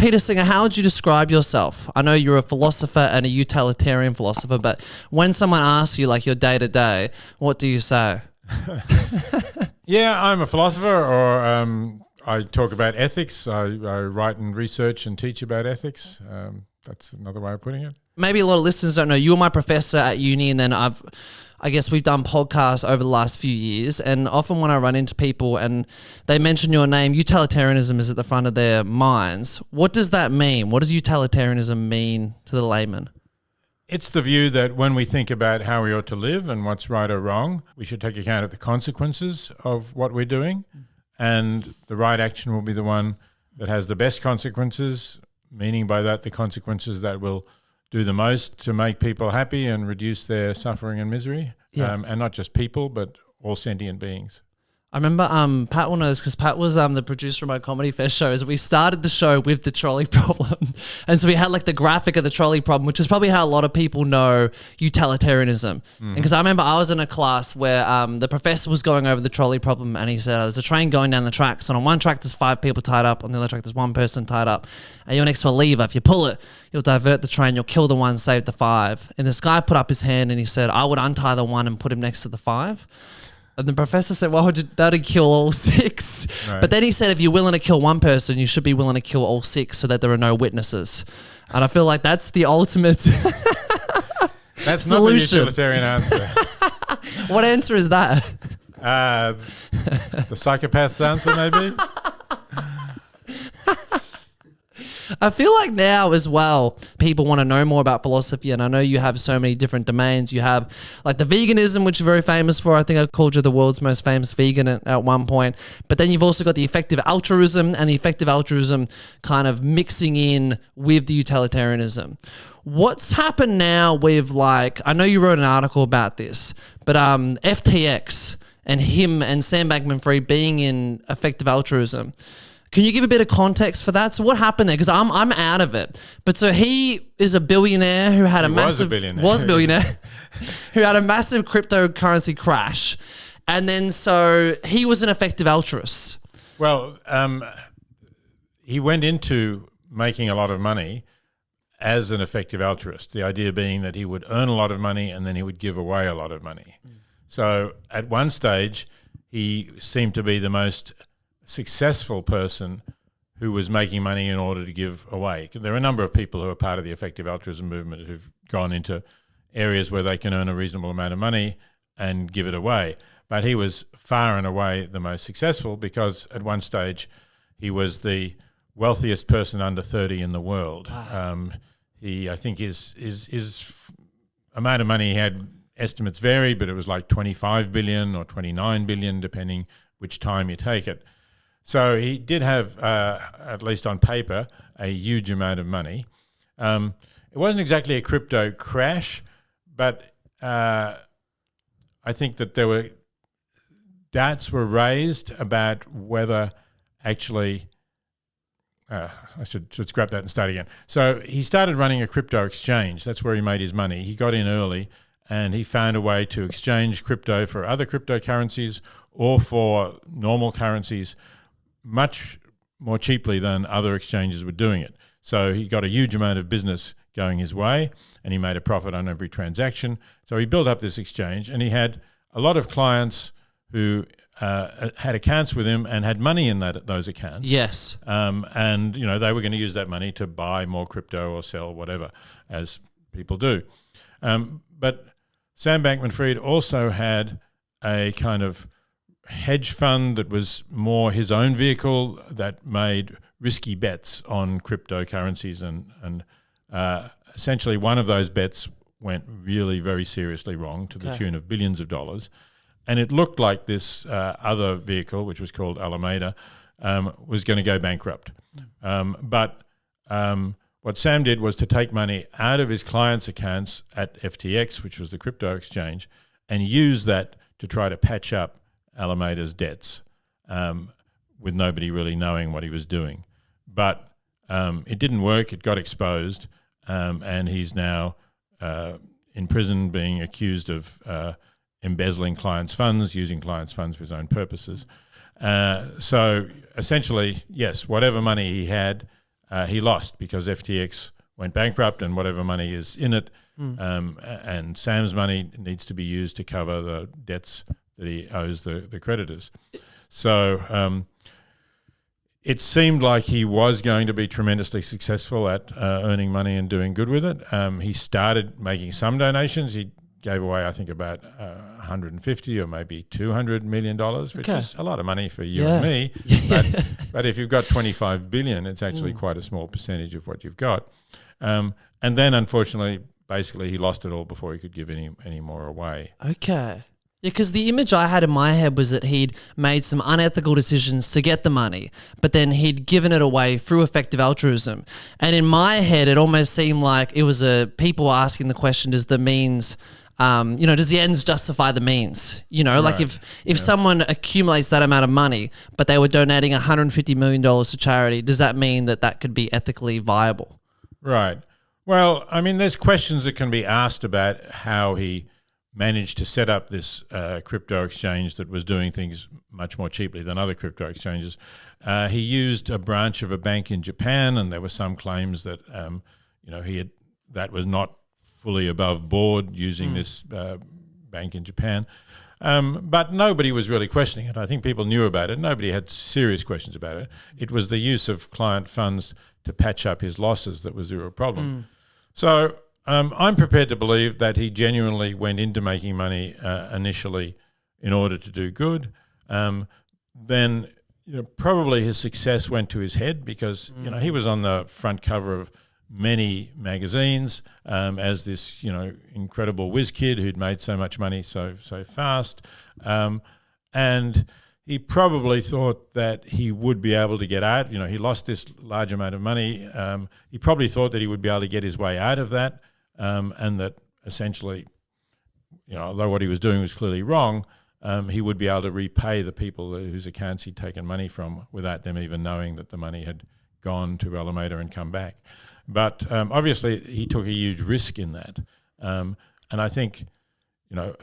Peter Singer, how would you describe yourself? I know you're a philosopher and a utilitarian philosopher, but when someone asks you like your day to day, what do you say? Yeah, I'm a philosopher, or I talk about ethics. I write and research and teach about ethics. That's another way of putting it. Maybe a lot of listeners don't know, you were my professor at uni, and then I guess we've done podcasts over the last few years, and often when I run into people and they mention your name, utilitarianism is at the front of their minds. What does that mean? What does utilitarianism mean to the layman? It's the view that when we think about how we ought to live and what's right or wrong, we should take account of the consequences of what we're doing, and the right action will be the one that has the best consequences, meaning by that the consequences that will do the most to make people happy and reduce their suffering and misery, and not just people, but all sentient beings. I remember Pat will know this because Pat was the producer of my Comedy Fest shows. We started the show with the trolley problem. And so we had like the graphic of the trolley problem, which is probably how a lot of people know utilitarianism. Because I remember I was in a class where the professor was going over the trolley problem, and he said, there's a train going down the tracks, and on one track there's 5 people tied up, on the other track there's 1 person tied up, and you're next to a lever. If you pull it, you'll divert the train, you'll kill the 1, save the 5. And this guy put up his hand and he said, I would untie the 1 and put him next to the 5. And the professor said, well, that'd kill all 6. Right. But then he said, if you're willing to kill 1 person, you should be willing to kill all 6 so that there are no witnesses. And I feel like that's the ultimate that's solution. Not the utilitarian answer. What answer is that? The psychopath's answer, maybe? I feel like now as well, people want to know more about philosophy, and I know you have so many different domains. You have like the veganism, which you're very famous for. I think I called you the world's most famous vegan at one point. But then you've also got the effective altruism, and the effective altruism kind of mixing in with the utilitarianism. What's happened now with like, I know you wrote an article about this, but FTX and him and Sam Bankman-Fried being in effective altruism. Can you give a bit of context for that? So what happened there? Because I'm out of it. But so he is a billionaire who had was a billionaire who had a massive cryptocurrency crash. And then so he was an effective altruist. Well, he went into making a lot of money as an effective altruist. The idea being that he would earn a lot of money and then he would give away a lot of money. So at one stage, he seemed to be the most successful person who was making money in order to give away. There are a number of people who are part of the effective altruism movement who've gone into areas where they can earn a reasonable amount of money and give it away. But he was far and away the most successful because at one stage he was the wealthiest person under 30 in the world. Wow. I think his amount of money, he had estimates vary, but it was like 25 billion or 29 billion, depending which time you take it. So he did have, at least on paper, a huge amount of money. It wasn't exactly a crypto crash, but I think that there were doubts were raised about whether actually I should scrap that and start again. So he started running a crypto exchange. That's where he made his money. He got in early and he found a way to exchange crypto for other cryptocurrencies or for normal currencies much more cheaply than other exchanges were doing it. So he got a huge amount of business going his way and he made a profit on every transaction. So he built up this exchange and he had a lot of clients who had accounts with him and had money in those accounts. Yes. And they were going to use that money to buy more crypto or sell whatever, as people do. But Sam Bankman-Fried also had a kind of hedge fund that was more his own vehicle that made risky bets on cryptocurrencies, and essentially one of those bets went really very seriously wrong to the tune of billions of dollars. And it looked like this other vehicle, which was called Alameda, was going to go bankrupt. But what Sam did was to take money out of his clients' accounts at FTX, which was the crypto exchange, and use that to try to patch up Alameda's debts with nobody really knowing what he was doing. But it didn't work. It got exposed, and he's now in prison being accused of embezzling clients' funds, using clients' funds for his own purposes. So essentially, yes, whatever money he had he lost because FTX went bankrupt and whatever money is in it, and Sam's money needs to be used to cover the debts that he owes the creditors. So it seemed like he was going to be tremendously successful at earning money and doing good with it. He started making some donations. He gave away, I think, about 150 or maybe $200 million, which is a lot of money for you and me. But if you've got 25 billion, it's actually quite a small percentage of what you've got. And then, unfortunately, basically, he lost it all before he could give any more away. Okay. Yeah, because the image I had in my head was that he'd made some unethical decisions to get the money, but then he'd given it away through effective altruism. And in my head, it almost seemed like it was people asking the question, does the means, does the ends justify the means? Like if someone accumulates that amount of money, but they were donating $150 million to charity, does that mean that could be ethically viable? Right. Well, I mean, there's questions that can be asked about how he managed to set up this crypto exchange that was doing things much more cheaply than other crypto exchanges. He used a branch of a bank in Japan, and there were some claims that that was not fully above board using this bank in Japan. But nobody was really questioning it. I think people knew about it. Nobody had serious questions about it. It was the use of client funds to patch up his losses that was the real problem. So I'm prepared to believe that he genuinely went into making money initially in order to do good. Then probably his success went to his head because he was on the front cover of many magazines as this incredible whiz kid who'd made so much money so fast, and he probably thought that he would be able to get out. He lost this large amount of money. He probably thought that he would be able to get his way out of that. And that essentially, although what he was doing was clearly wrong, he would be able to repay the people whose accounts he'd taken money from without them even knowing that the money had gone to Alameda and come back. But obviously, he took a huge risk in that. And I think,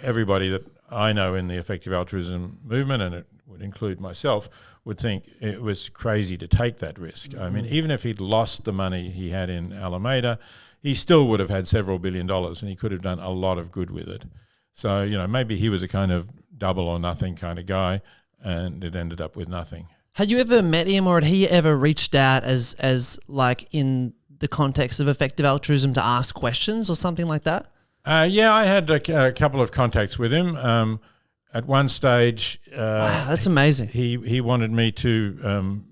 everybody that I know in the effective altruism movement, and it would include myself, would think it was crazy to take that risk. I mean, even if he'd lost the money he had in Alameda, he still would have had several $1 billion and he could have done a lot of good with it. So, maybe he was a kind of double or nothing kind of guy and it ended up with nothing. Had you ever met him, or had he ever reached out as like in the context of effective altruism to ask questions or something like that? Yeah, I had a couple of contacts with him. At one stage, wow, that's amazing. He wanted me to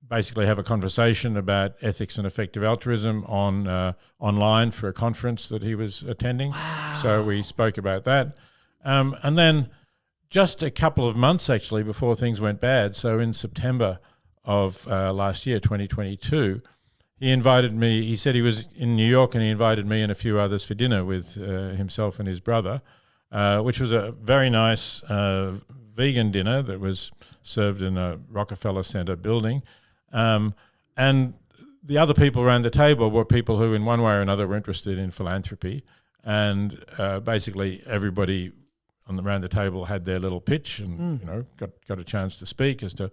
basically have a conversation about ethics and effective altruism online for a conference that he was attending. Wow. So we spoke about that. And then just a couple of months actually before things went bad, so in September of last year, 2022, he invited me. He said he was in New York and he invited me and a few others for dinner with himself and his brother, which was a very nice vegan dinner that was served in a Rockefeller Center building. And the other people around the table were people who in one way or another were interested in philanthropy. And basically everybody around the table had their little pitch and got a chance to speak as to,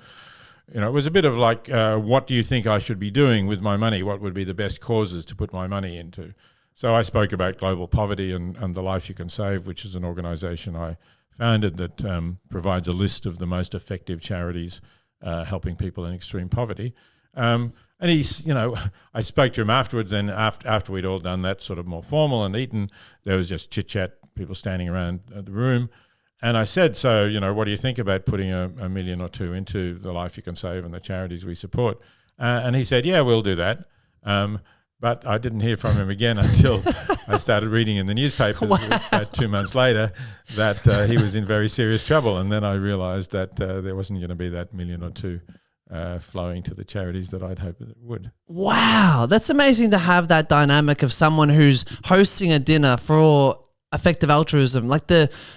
it was a bit of like, what do you think I should be doing with my money? What would be the best causes to put my money into? So I spoke about global poverty and the Life You Can Save, which is an organization I founded that provides a list of the most effective charities helping people in extreme poverty. And he's, I spoke to him afterwards, and after we'd all done that sort of more formal and eaten, there was just chit-chat, people standing around the room. And I said, so, what do you think about putting a million or two into the Life You Can Save and the charities we support? And he said, yeah, we'll do that. But I didn't hear from him again until I started reading in the newspapers about 2 months later that he was in very serious trouble. And then I realized that there wasn't going to be that million or two flowing to the charities that I'd hoped it would. Wow. That's amazing to have that dynamic of someone who's hosting a dinner for effective altruism. Like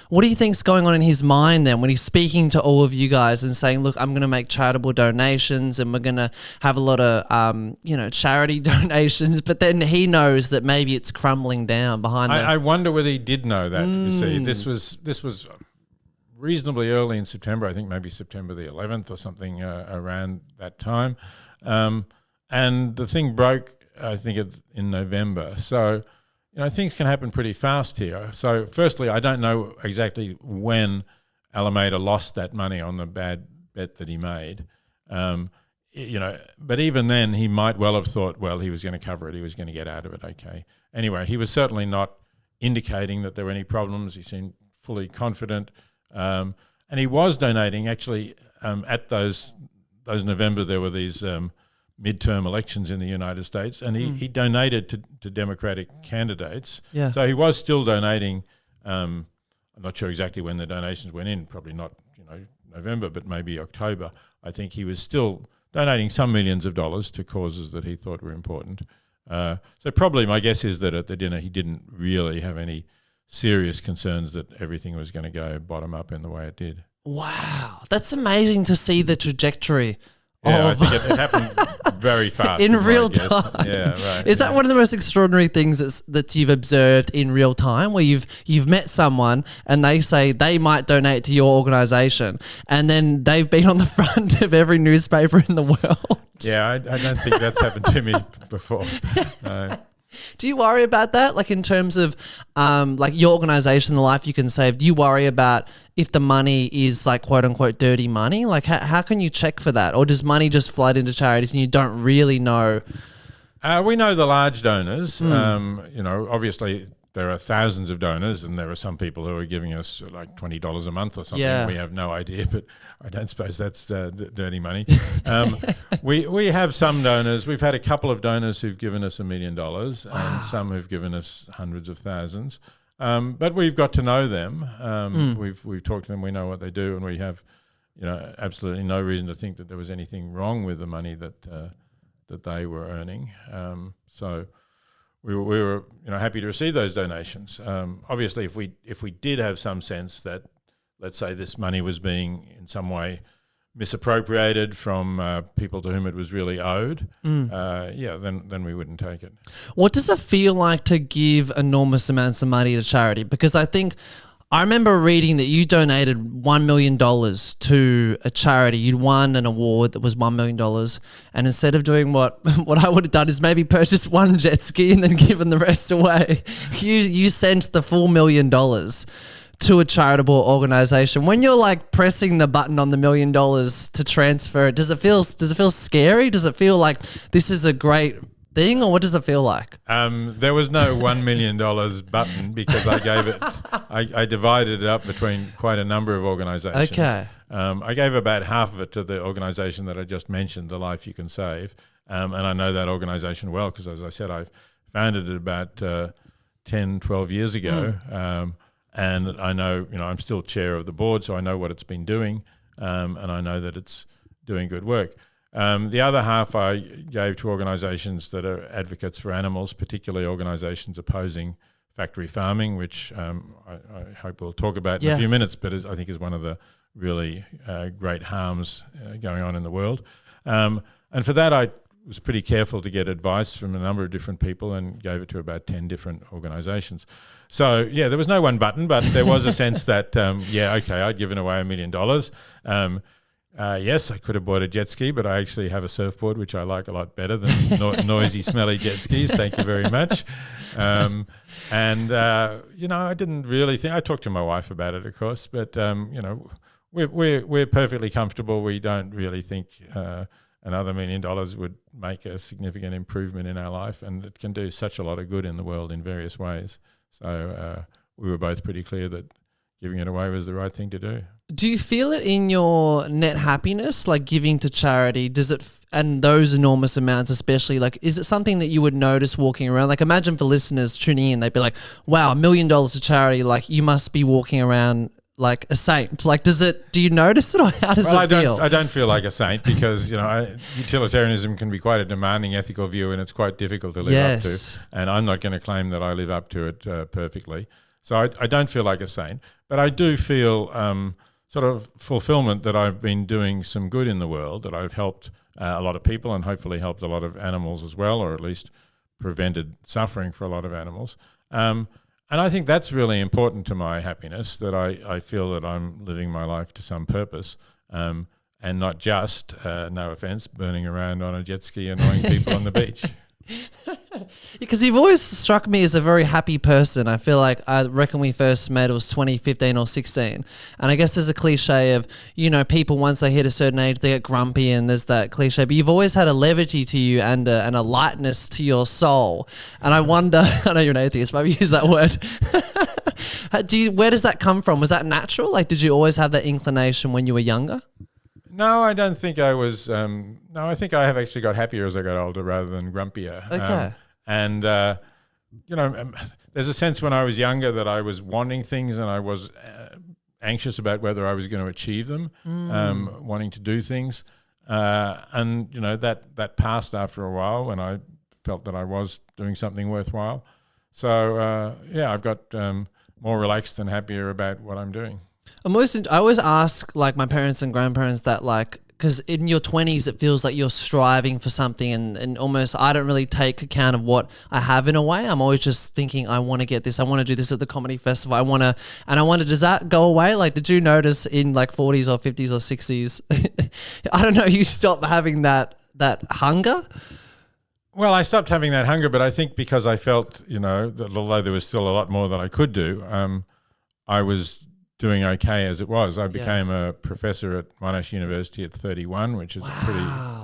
what do you think's going on in his mind then when he's speaking to all of you guys and saying, look, I'm going to make charitable donations and we're going to have a lot of, charity donations, but then he knows that maybe it's crumbling down behind them. I wonder whether he did know that. You see, this was reasonably early in September, I think maybe September the 11th or something around that time. And and the thing broke, I think, in November. So, things can happen pretty fast here. So, firstly, I don't know exactly when Alameda lost that money on the bad bet that he made. But even then, he might well have thought, well, he was going to cover it. He was going to get out of it okay. Anyway, he was certainly not indicating that there were any problems. He seemed fully confident. And he was donating, actually, at those November, there were these midterm elections in the United States, and he donated to Democratic candidates. Yeah. So he was still donating. I'm not sure exactly when the donations went in, probably not November, but maybe October. I think he was still donating some millions of dollars to causes that he thought were important. So probably my guess is that at the dinner he didn't really have any serious concerns that everything was going to go bottom up in the way it did. Wow. That's amazing to see the trajectory. Yeah, I think it happened very fast. In real time. Yeah, right. Is that one of the most extraordinary things that you've observed in real time, where you've met someone and they say they might donate to your organization, and then they've been on the front of every newspaper in the world? Yeah, I don't think that's happened to me before. No. Do you worry about that? Like in terms of like your organization, the life you can save, do you worry about if the money is like quote unquote dirty money? Like how can you check for that? Or does money just flood into charities and you don't really know? We know the large donors. Obviously there are thousands of donors, and there are some people who are giving us like $20 a month or something. Yeah. We have no idea, but I don't suppose that's dirty money. We have some donors. We've had a couple of donors who've given us $1 million, and some who've given us hundreds of thousands. But we've got to know them. We've talked to them. We know what they do, and we have, absolutely no reason to think that there was anything wrong with the money that they were earning. So we were happy to receive those donations. Obviously, if we did have some sense that, let's say, this money was being in some way misappropriated from people to whom it was really owed, then we wouldn't take it. What does it feel like to give enormous amounts of money to charity? Because I remember reading that you donated $1 million to a charity. You'd won an award that was $1 million. And instead of doing what I would have done is maybe purchase one jet ski and then given the rest away, you sent the full $1 million to a charitable organization. When you're like pressing the button on the $1 million to transfer it, does it feel scary? Does it feel like this is a great thing, or what does it feel like? There was no $1 million button because I gave it. I divided it up between quite a number of organisations. Okay. I gave about half of it to the organisation that I just mentioned, The Life You Can Save, and I know that organisation well because, as I said, I founded it about 10, 12 years ago, and I know I'm still chair of the board, so I know what it's been doing, and I know that it's doing good work. The other half I gave to organisations that are advocates for animals, particularly organisations opposing factory farming, which I hope we'll talk about in a few minutes, but I think is one of the really great harms going on in the world. And for that, I was pretty careful to get advice from a number of different people and gave it to about 10 different organisations. So, there was no one button, but there was a sense that, I'd given away $1 million. Yes, I could have bought a jet ski, but I actually have a surfboard, which I like a lot better than noisy, smelly jet skis. Thank you very much. I didn't really think. I talked to my wife about it, of course, but we're perfectly comfortable. We don't really think another $1 million would make a significant improvement in our life, and it can do such a lot of good in the world in various ways. So we were both pretty clear that giving it away was the right thing to do. Do you feel it in your net happiness, like giving to charity? Does it, and those enormous amounts especially, like, is it something that you would notice walking around? Like, imagine for listeners tuning in, they'd be like, wow, $1 million to charity, like, you must be walking around like a saint. Like, do you notice it, or how does it feel? I don't feel like a saint because, utilitarianism can be quite a demanding ethical view, and it's quite difficult to live up to. And I'm not going to claim that I live up to it perfectly. So I don't feel like a saint, but I do feel sort of fulfillment that I've been doing some good in the world, that I've helped a lot of people and hopefully helped a lot of animals as well, or at least prevented suffering for a lot of animals. And I think that's really important to my happiness, that I feel that I'm living my life to some purpose. And and not just, no offense, burning around on a jet ski, annoying people on the beach. Because you've always struck me as a very happy person. I feel like, I reckon we first met, it was 2015 or 16. And I guess there's a cliche of, people once they hit a certain age, they get grumpy, and there's that cliche. But you've always had a levity to you and a lightness to your soul. And I wonder, I know you're an atheist, but I've used that word. Where does that come from? Was that natural? Like, did you always have that inclination when you were younger? No, I don't think I was. No, I think I have actually got happier as I got older rather than grumpier. Okay. There's a sense when I was younger that I was wanting things and I was anxious about whether I was going to achieve them, wanting to do things. That passed after a while when I felt that I was doing something worthwhile. So, I've got more relaxed and happier about what I'm doing. I always ask like my parents and grandparents that, like, because in your 20s it feels like you're striving for something, and almost I don't really take account of what I have in a way. I'm always just thinking, I want to get this, I want to do this at the comedy festival, I wonder, does that go away? Like, did you notice in like 40s or 50s or 60s, I don't know, you stop having that hunger? Well, I stopped having that hunger, but I think because I felt, that although there was still a lot more that I could do, I was doing okay as it was. I became a professor at Monash University at 31, which is a pretty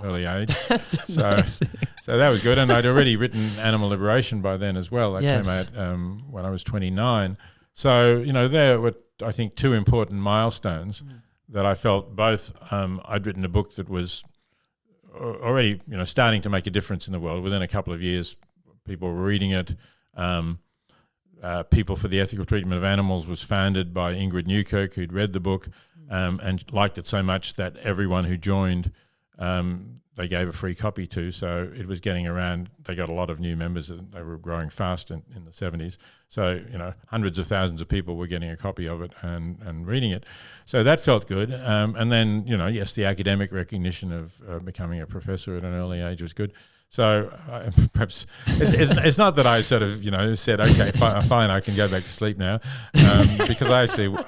early age. That's amazing. So that was good. And I'd already written Animal Liberation by then as well. That Yes. came out when I was 29. So, there were, I think, two important milestones that I felt both. I'd written a book that was already, starting to make a difference in the world. Within a couple of years, people were reading it. People for the Ethical Treatment of Animals was founded by Ingrid Newkirk, who'd read the book and liked it so much that everyone who joined, they gave a free copy to. So it was getting around. They got a lot of new members, and they were growing fast in the 70s. So, hundreds of thousands of people were getting a copy of it and reading it. So that felt good. And then, yes, the academic recognition of becoming a professor at an early age was good. So perhaps it's not that I sort of, said, okay, fine, I can go back to sleep now, because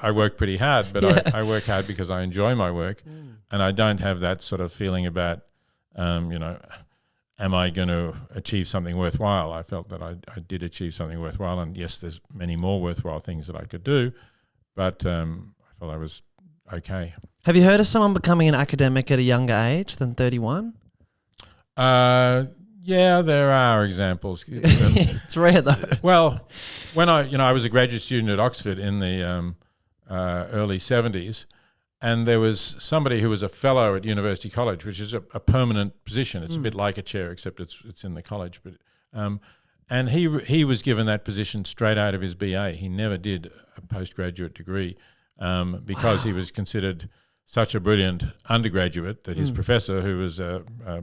I work pretty hard, but I work hard because I enjoy my work, and I don't have that sort of feeling about, am I going to achieve something worthwhile? I felt that I did achieve something worthwhile, and yes, there's many more worthwhile things that I could do, but I felt I was okay. Have you heard of someone becoming an academic at a younger age than 31? Yeah, there are examples. It's rare though. Well, when I was a graduate student at Oxford in the early 70s, and there was somebody who was a fellow at University College, which is a permanent position. It's a bit like a chair, except it's in the college. But and he was given that position straight out of his BA. He never did a postgraduate degree because he was considered such a brilliant undergraduate that his professor, who was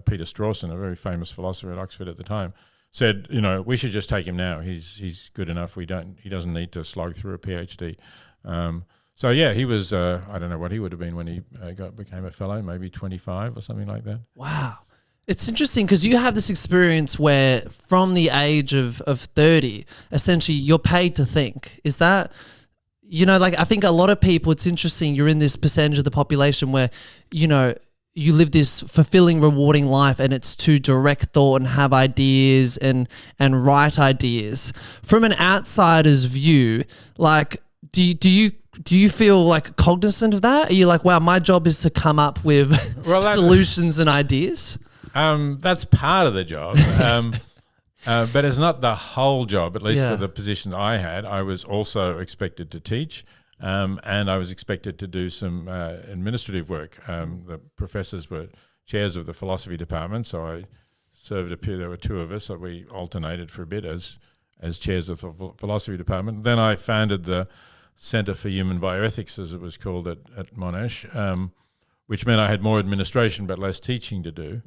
Peter Strawson, a very famous philosopher at Oxford at the time, said, we should just take him now. He's good enough. He doesn't need to slog through a PhD. So yeah, he was. I don't know what he would have been when he became a fellow, maybe 25 or something like that. Wow. It's interesting because you have this experience where from the age of 30, essentially you're paid to think. Is that... I think a lot of people, it's interesting, you're in this percentage of the population where, you live this fulfilling, rewarding life, and it's to direct thought and have ideas and write ideas. From an outsider's view, like, do you feel like cognizant of that? Are you like, wow, my job is to come up with solutions and ideas? That's part of the job. But it's not the whole job, at least for the position I had. I was also expected to teach, and I was expected to do some administrative work. The professors were chairs of the philosophy department, so I served there were two of us, so we alternated for a bit as chairs of the philosophy department. Then I founded the Centre for Human Bioethics, as it was called at Monash, which meant I had more administration but less teaching to do.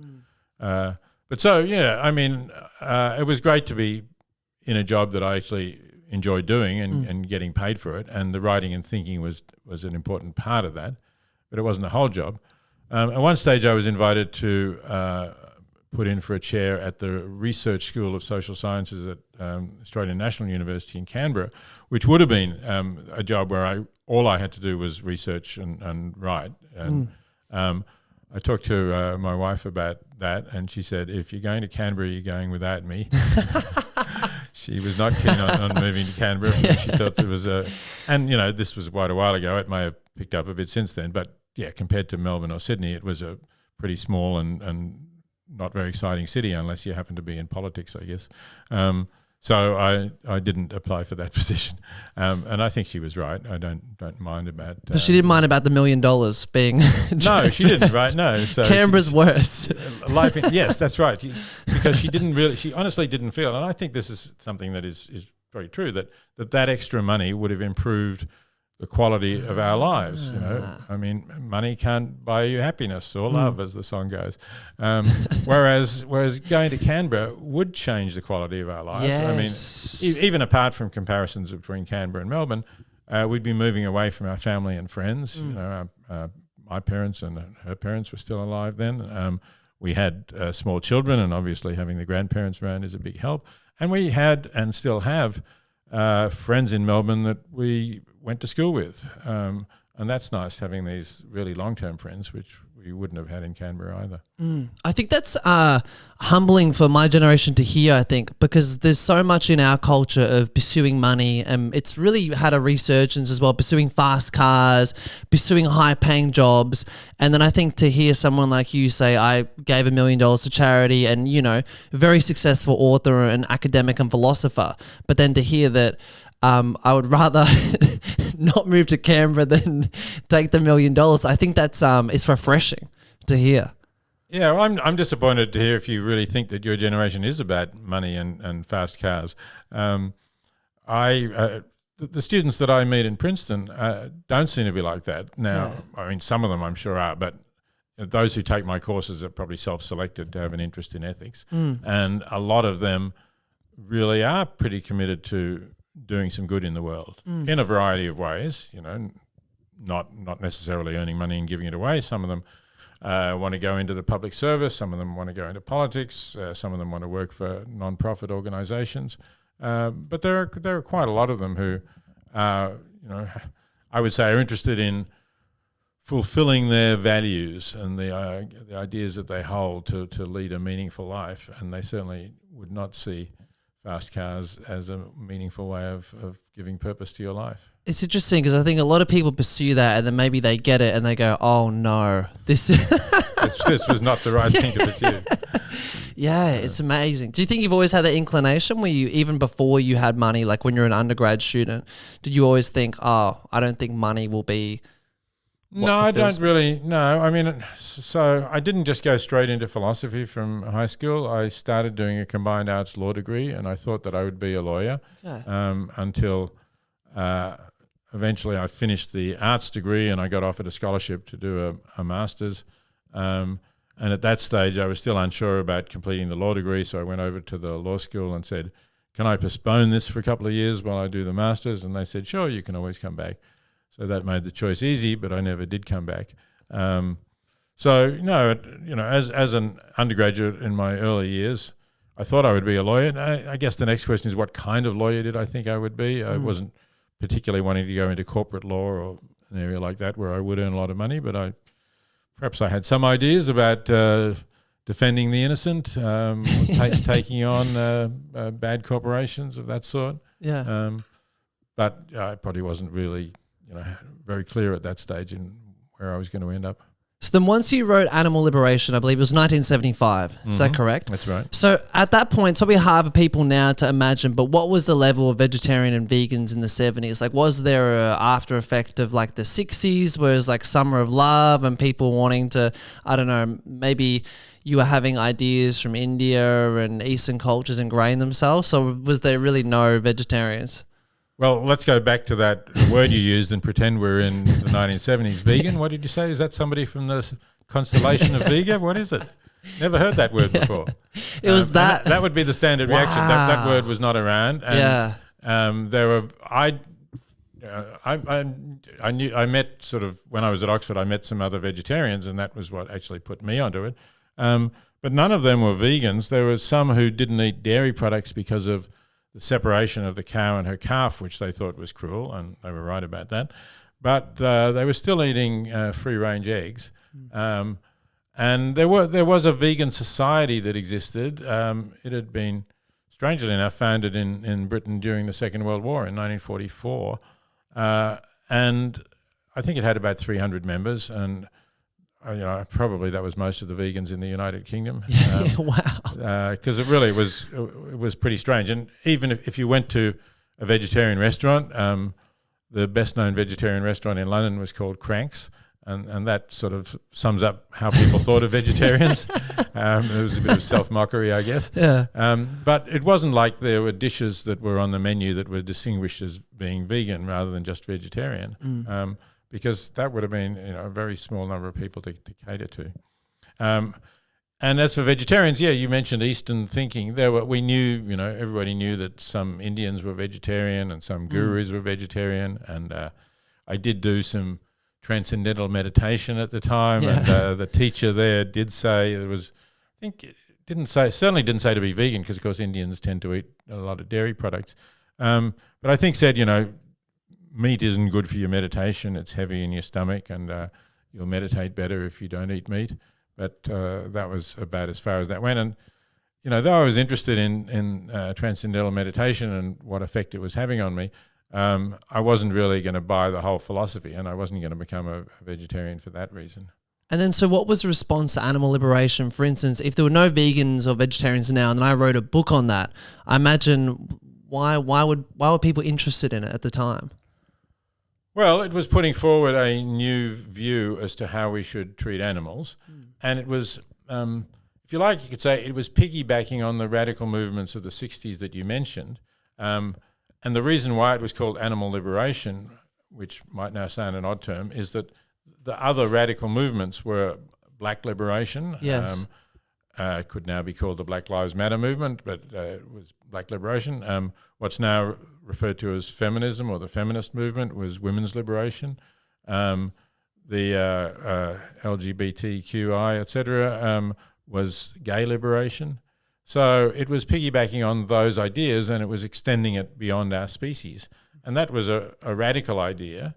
But so, it was great to be in a job that I actually enjoyed doing and getting paid for it. And the writing and thinking was an important part of that, but it wasn't the whole job. At one stage, I was invited to put in for a chair at the Research School of Social Sciences at Australian National University in Canberra, which would have been a job where all I had to do was research and write. I talked to my wife about that, and she said, if you're going to Canberra, you're going without me. She was not keen on moving to Canberra. She thought it was and this was quite a while ago. It may have picked up a bit since then, but yeah, compared to Melbourne or Sydney, it was a pretty small and not very exciting city unless you happen to be in politics, I guess. So I didn't apply for that position, and I think she was right. I don't mind about. But she didn't mind about the $1 million being. No, she didn't. Right? No, so Canberra's worse. Yes, that's right. Because she honestly didn't feel, and I think this is something that is very true, that extra money would have improved the quality of our lives. I mean, money can't buy you happiness or love, as the song goes. Whereas going to Canberra would change the quality of our lives. Yes. I mean, even apart from comparisons between Canberra and Melbourne, we'd be moving away from our family and friends. My parents and her parents were still alive then. We had small children, and obviously having the grandparents around is a big help. And we had and still have friends in Melbourne that we went to school with. And that's nice, having these really long-term friends, which we wouldn't have had in Canberra either. I think that's humbling for my generation to hear, I think, because there's so much in our culture of pursuing money, and it's really had a resurgence as well, pursuing fast cars, pursuing high-paying jobs. And then I think to hear someone like you say, I gave $1 million to charity, and, very successful author and academic and philosopher, but then to hear that I would rather not move to Canberra than take the $1 million. I think that's it's refreshing to hear. Yeah, well, I'm disappointed to hear if you really think that your generation is about money and fast cars. The students that I meet in Princeton don't seem to be like that. Now, I mean, some of them I'm sure are, but those who take my courses are probably self-selected to have an interest in ethics. And a lot of them really are pretty committed to doing some good in the world in a variety of ways, not necessarily earning money and giving it away. Some of them want to go into the public service. Some of them want to go into politics. Some of them want to work for non-profit organizations. But there are quite a lot of them who, I would say are interested in fulfilling their values and the ideas that they hold to lead a meaningful life. And they certainly would not see fast cars as a meaningful way of giving purpose to your life. It's interesting because I think a lot of people pursue that, and then maybe they get it and they go, oh no, this was not the right thing to pursue. Yeah, it's amazing. Do you think you've always had that inclination where you, even before you had money, like when you're an undergrad student, did you always think, oh, I don't think money will be... No, I don't really. No, I mean, so I didn't just go straight into philosophy from high school. I started doing a combined arts law degree, and I thought that I would be a lawyer until eventually I finished the arts degree and I got offered a scholarship to do a master's. And at that stage, I was still unsure about completing the law degree, so I went over to the law school and said, can I postpone this for a couple of years while I do the master's? And they said, sure, you can always come back. So that made the choice easy, but I never did come back. So no, as an undergraduate in my early years, I thought I would be a lawyer. And I guess the next question is, what kind of lawyer did I think I would be? I wasn't particularly wanting to go into corporate law or an area like that where I would earn a lot of money, but perhaps I had some ideas about defending the innocent, taking on bad corporations of that sort. Yeah. But I probably wasn't really very clear at that stage in where I was going to end up. So then once you wrote Animal Liberation, I believe it was 1975. Is that correct? That's right. So at that point, it's probably hard for people now to imagine, but what was the level of vegetarian and vegans in the 70s? Like, was there a after effect of like the 60s where it was like Summer of Love and people wanting to, I don't know, maybe you were having ideas from India and Eastern cultures ingrain themselves? So was there really no vegetarians? Well, let's go back to that word you used and pretend we're in the 1970s. Vegan, what did you say? Is that somebody from the constellation of Vega? What is it? Never heard that word before. It was that. That would be the standard reaction. That word was not around. And there were I met sort of when I was at Oxford. I met some other vegetarians, and that was what actually put me onto it. But none of them were vegans. There were some who didn't eat dairy products because of the separation of the cow and her calf, which they thought was cruel, and they were right about that. But they were still eating free-range eggs. And there was a vegan society that existed. It had been, strangely enough, founded in Britain during the Second World War in 1944. And I think it had about 300 members, and probably that was most of the vegans in the United Kingdom. Wow. Because it was pretty strange. And even if you went to a vegetarian restaurant, the best known vegetarian restaurant in London was called Cranks. And that sort of sums up how people thought of vegetarians. It was a bit of self-mockery, I guess. Yeah. But it wasn't like there were dishes that were on the menu that were distinguished as being vegan rather than just vegetarian, because that would have been a very small number of people to cater to. And as for vegetarians, you mentioned Eastern thinking. We knew, everybody knew that some Indians were vegetarian and some gurus were vegetarian. And I did do some transcendental meditation at the time, and the teacher there did say certainly didn't say to be vegan, because of course Indians tend to eat a lot of dairy products, but I think said meat isn't good for your meditation, it's heavy in your stomach, and you'll meditate better if you don't eat meat. But that was about as far as that went. And though I was interested in transcendental meditation and what effect it was having on me, I wasn't really going to buy the whole philosophy, and I wasn't going to become a vegetarian for that reason. And then, so what was the response to animal liberation? For instance, if there were no vegans or vegetarians now, and then I wrote a book on that, I imagine why were people interested in it at the time? Well, it was putting forward a new view as to how we should treat animals, and it was, if you like, you could say it was piggybacking on the radical movements of the 60s that you mentioned. And the reason why it was called animal liberation, which might now sound an odd term, is that the other radical movements were black liberation. Yes. It could now be called the Black Lives Matter movement, but it was black liberation. What's now referred to as feminism, or the feminist movement, was women's liberation. The LGBTQI, etc., was gay liberation. So it was piggybacking on those ideas, and it was extending it beyond our species. And that was a radical idea.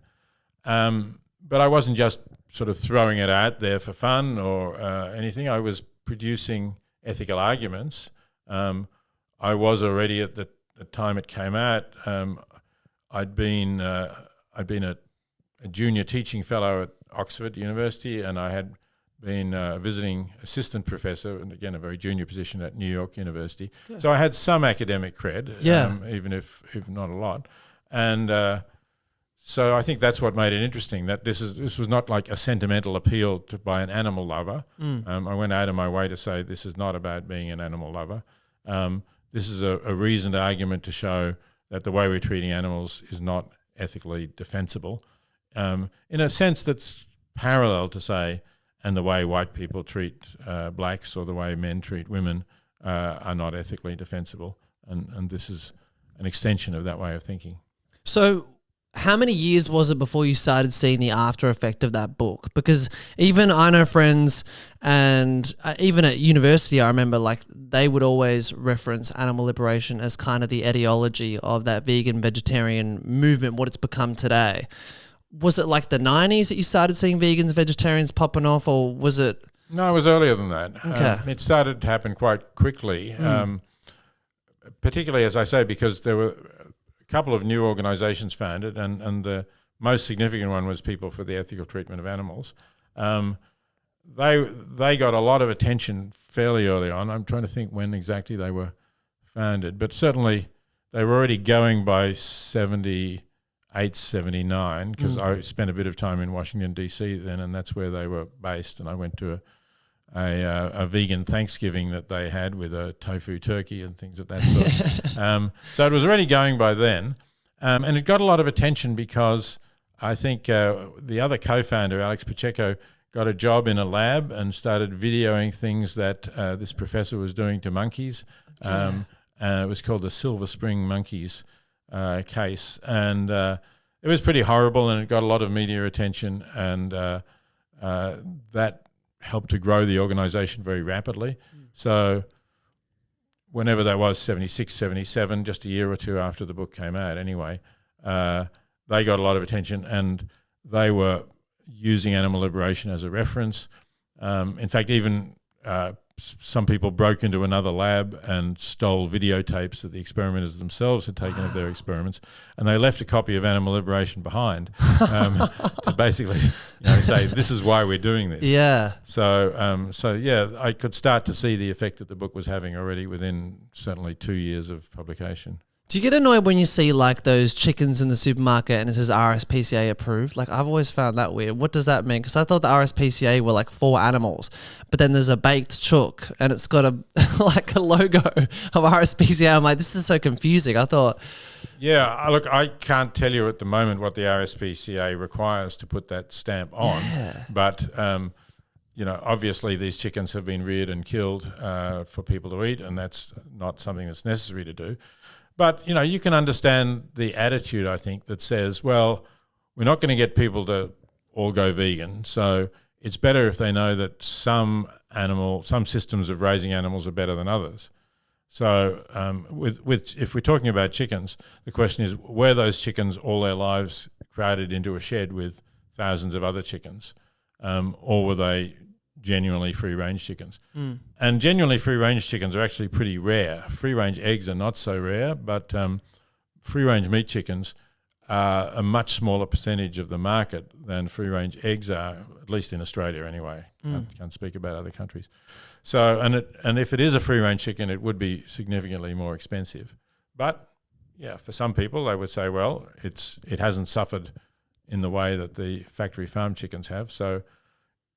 But I wasn't just sort of throwing it out there for fun or anything. I was producing ethical arguments. I was already, at the time it came out, I'd been a junior teaching fellow at Oxford University, and I had been a visiting assistant professor, and again a very junior position at New York University. Good. So I had some academic cred, even if not a lot. And so I think that's what made it interesting, that this was not like a sentimental appeal by an animal lover. I went out of my way to say this is not about being an animal lover. This is a reasoned argument to show that the way we're treating animals is not ethically defensible, in a sense that's parallel to, say, and the way white people treat blacks or the way men treat women are not ethically defensible. And this is an extension of that way of thinking. So how many years was it before you started seeing the after effect of that book? Because even I know friends, and even at university, I remember they would always reference animal liberation as kind of the ideology of that vegan vegetarian movement, what it's become today. Was it like the 90s that you started seeing vegans, vegetarians popping off, or was it? No, it was earlier than that. Okay. It started to happen quite quickly, particularly, as I say, because there were a couple of new organisations founded, and the most significant one was People for the Ethical Treatment of Animals. They got a lot of attention fairly early on. I'm trying to think when exactly they were founded, but certainly they were already going by 79, because I spent a bit of time in Washington, D.C. then, and that's where they were based. And I went to a vegan Thanksgiving that they had with a tofu turkey and things of that sort. So it was already going by then. And it got a lot of attention because I think the other co-founder, Alex Pacheco, got a job in a lab and started videoing things that this professor was doing to monkeys. It was called the Silver Spring Monkeys case, and it was pretty horrible, and it got a lot of media attention, and that helped to grow the organisation very rapidly. So whenever that was, 76, 77, just a year or two after the book came out anyway, they got a lot of attention, and they were using animal liberation as a reference. In fact, even some people broke into another lab and stole videotapes that the experimenters themselves had taken of their experiments, and they left a copy of Animal Liberation behind to basically say, this is why we're doing this. Yeah. So yeah, I could start to see the effect that the book was having already within certainly 2 years of publication. Do you get annoyed when you see like those chickens in the supermarket and it says RSPCA approved? Like I've always found that weird. What does that mean? Because I thought the RSPCA were like for animals, but then there's a baked chook and it's got a like a logo of RSPCA. I'm like, this is so confusing. I thought. Yeah, look, I can't tell you at the moment what the RSPCA requires to put that stamp on, but obviously these chickens have been reared and killed for people to eat, and that's not something that's necessary to do. But, you can understand the attitude, I think, that says, well, we're not going to get people to all go vegan, so it's better if they know that some systems of raising animals are better than others. So if we're talking about chickens, the question is, were those chickens all their lives crowded into a shed with thousands of other chickens, or were they genuinely free-range chickens? And genuinely free-range chickens are actually pretty rare. Free-range eggs are not so rare, but free-range meat chickens are a much smaller percentage of the market than free-range eggs are, at least in Australia anyway. Can't speak about other countries. So, and if it is a free-range chicken, it would be significantly more expensive. But yeah, for some people, they would say, well, it hasn't suffered in the way that the factory farm chickens have. So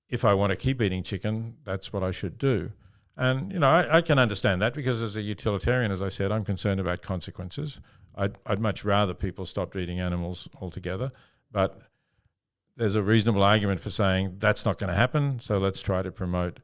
if I want to keep eating chicken, that's what I should do. And, I can understand that because as a utilitarian, as I said, I'm concerned about consequences. I'd much rather people stopped eating animals altogether. But there's a reasonable argument for saying that's not going to happen, so let's try to promote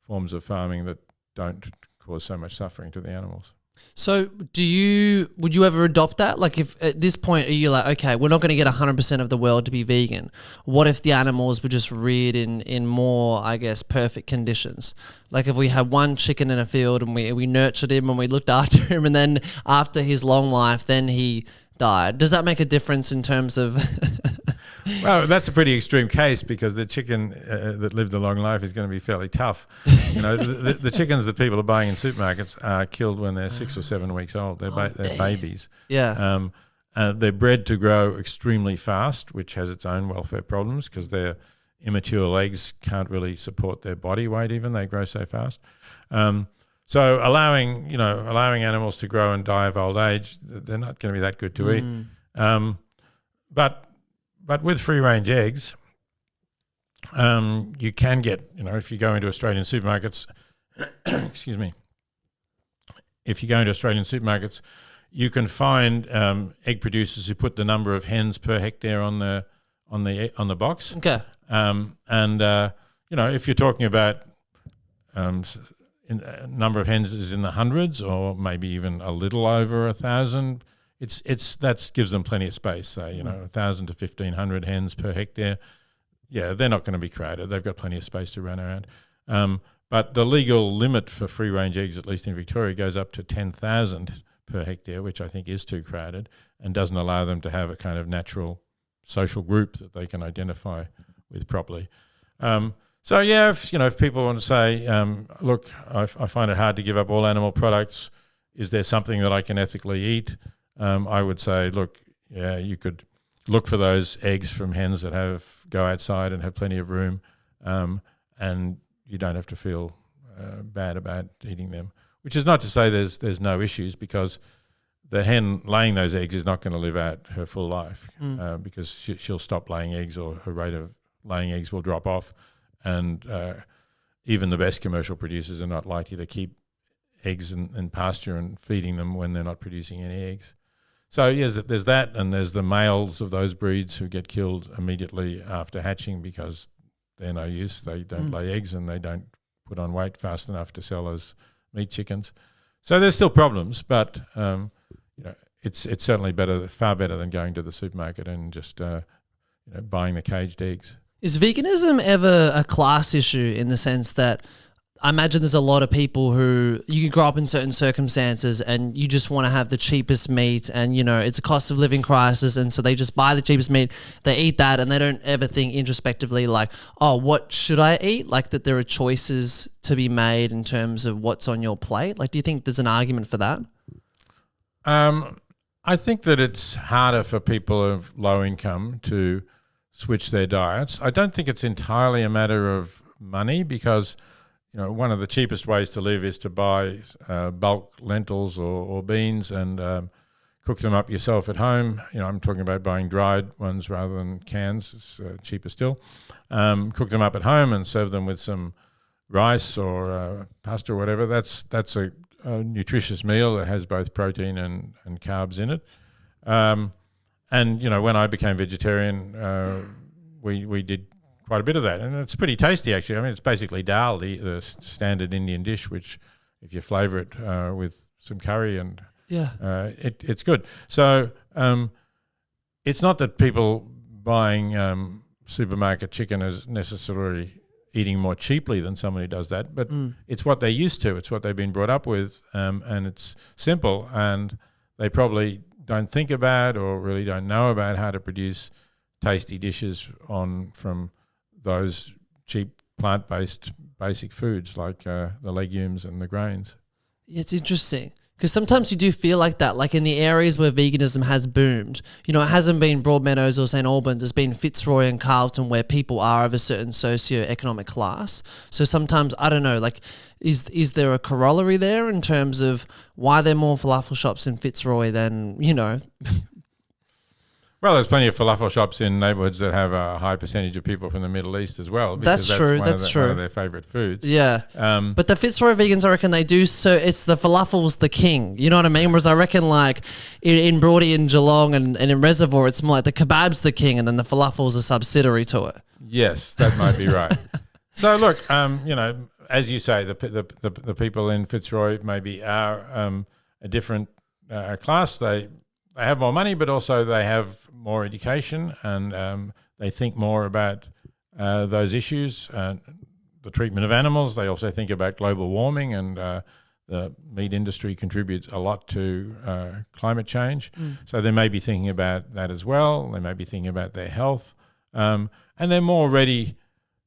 forms of farming that don't cause so much suffering to the animals. So would you ever adopt that? Like if at this point, are you like, okay, we're not going to get 100% of the world to be vegan. What if the animals were just reared in more, I guess, perfect conditions? Like if we had one chicken in a field and we nurtured him and we looked after him, and then after his long life, then he died. Does that make a difference in terms of... Well, that's a pretty extreme case because the chicken that lived a long life is going to be fairly tough. The chickens that people are buying in supermarkets are killed when they're 6 or 7 weeks old. They're babies. Yeah. They're bred to grow extremely fast, which has its own welfare problems because their immature legs can't really support their body weight even. They grow so fast. So allowing animals to grow and die of old age, they're not going to be that good to eat. But with free-range eggs, you can get, if you go into Australian supermarkets, excuse me, if you go into Australian supermarkets, you can find egg producers who put the number of hens per hectare on the box. Okay. If you're talking about number of hens is in the hundreds or maybe even a little over 1,000. That gives them plenty of space. So 1,000 to 1,500 hens per hectare. Yeah, they're not going to be crowded. They've got plenty of space to run around. But the legal limit for free range eggs, at least in Victoria, goes up to 10,000 per hectare, which I think is too crowded and doesn't allow them to have a kind of natural social group that they can identify with properly. So yeah, if people want to say, look, I find it hard to give up all animal products. Is there something that I can ethically eat? I would say, look, yeah, you could look for those eggs from hens that go outside and have plenty of room, and you don't have to feel bad about eating them. Which is not to say there's no issues, because the hen laying those eggs is not going to live out her full life because she'll stop laying eggs, or her rate of laying eggs will drop off, and even the best commercial producers are not likely to keep eggs in pasture and feeding them when they're not producing any eggs. So yes, there's that, and there's the males of those breeds who get killed immediately after hatching because they're no use. They don't lay eggs and they don't put on weight fast enough to sell as meat chickens. So there's still problems, but it's certainly far better than going to the supermarket and just buying the caged eggs. Is veganism ever a class issue in the sense that I imagine there's a lot of people who you can grow up in certain circumstances and you just want to have the cheapest meat, and it's a cost of living crisis, and so they just buy the cheapest meat, they eat that, and they don't ever think introspectively like, oh, what should I eat? Like that there are choices to be made in terms of what's on your plate. Like, do you think there's an argument for that? I think that it's harder for people of low income to switch their diets. I don't think it's entirely a matter of money, because one of the cheapest ways to live is to buy bulk lentils or beans and cook them up yourself at home. I'm talking about buying dried ones rather than cans. It's cheaper still. Cook them up at home and serve them with some rice or pasta or whatever. That's a nutritious meal that has both protein and carbs in it. And when I became vegetarian, we did quite a bit of that, and it's pretty tasty actually. I mean, it's basically dal, the standard Indian dish, which if you flavour it with some curry and it's good. So it's not that people buying supermarket chicken is necessarily eating more cheaply than somebody who does that, but it's what they're used to. It's what they've been brought up with, and it's simple, and they probably don't think about or really don't know about how to produce tasty dishes from those cheap plant-based basic foods like the legumes and the grains. Yeah, it's interesting. Because sometimes you do feel like that, like in the areas where veganism has boomed. It hasn't been Broadmeadows or St Albans, it's been Fitzroy and Carlton, where people are of a certain socio-economic class. So sometimes, I don't know, like, is there a corollary there in terms of why there are more falafel shops in Fitzroy than, Well, there's plenty of falafel shops in neighbourhoods that have a high percentage of people from the Middle East as well. That's true. That's one of their favourite foods. Yeah. But the Fitzroy vegans, I reckon they do. So it's the falafel's the king. You know what I mean? Whereas I reckon like in Broady and Geelong and in Reservoir, it's more like the kebab's the king and then the falafel's a subsidiary to it. Yes, that might be right. So look, as you say, the people in Fitzroy maybe are a different class. They have more money, but also they have more education, and they think more about those issues, the treatment of animals. They also think about global warming, and the meat industry contributes a lot to climate change. So they may be thinking about that as well. They may be thinking about their health, and they're more ready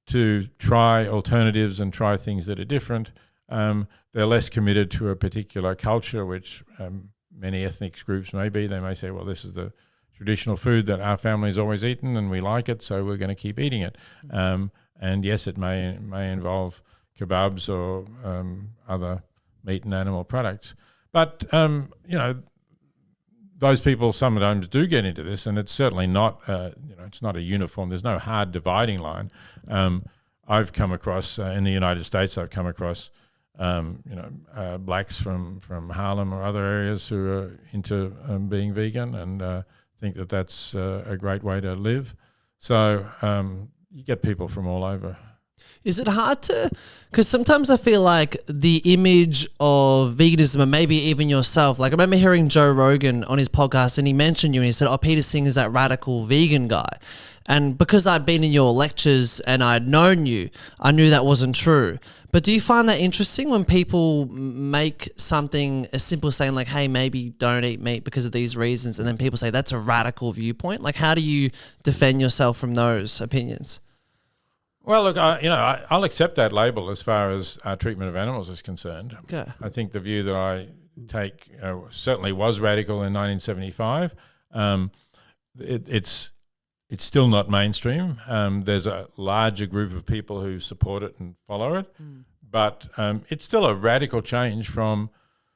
to try alternatives and try things that are different. They're less committed to a particular culture, which many ethnic groups may be. They may say, well, this is the traditional food that our family's always eaten and we like it, so we're going to keep eating it. And yes, it may involve kebabs or other meat and animal products. But, those people sometimes do get into this, and it's certainly not, it's not a uniform. There's no hard dividing line. I've come across, in the United States, blacks from Harlem or other areas who are into being vegan and think that that's a great way to live. So you get people from all over. Is it hard to, because sometimes I feel like the image of veganism, and maybe even yourself, like I remember hearing Joe Rogan on his podcast and he mentioned you and he said, oh, Peter Singh is that radical vegan guy. And because I'd been in your lectures and I'd known you, I knew that wasn't true. But do you find that interesting when people make something as simple as saying like, hey, maybe don't eat meat because of these reasons, and then people say that's a radical viewpoint? Like, how do you defend yourself from those opinions? Well, look, I'll accept that label as far as our treatment of animals is concerned. Okay. I think the view that I take certainly was radical in 1975. It's still not mainstream. There's a larger group of people who support it and follow it, but it's still a radical change from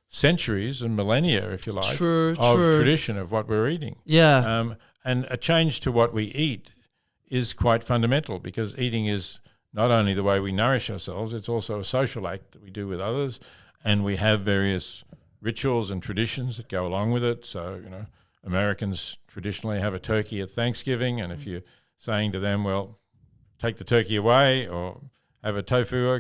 centuries and millennia, if you like, of tradition of what we're eating. Yeah. And a change to what we eat is quite fundamental, because eating is not only the way we nourish ourselves, it's also a social act that we do with others, and we have various rituals and traditions that go along with it. So, Americans traditionally have a turkey at Thanksgiving, and if you're saying to them, well, take the turkey away or have a tofu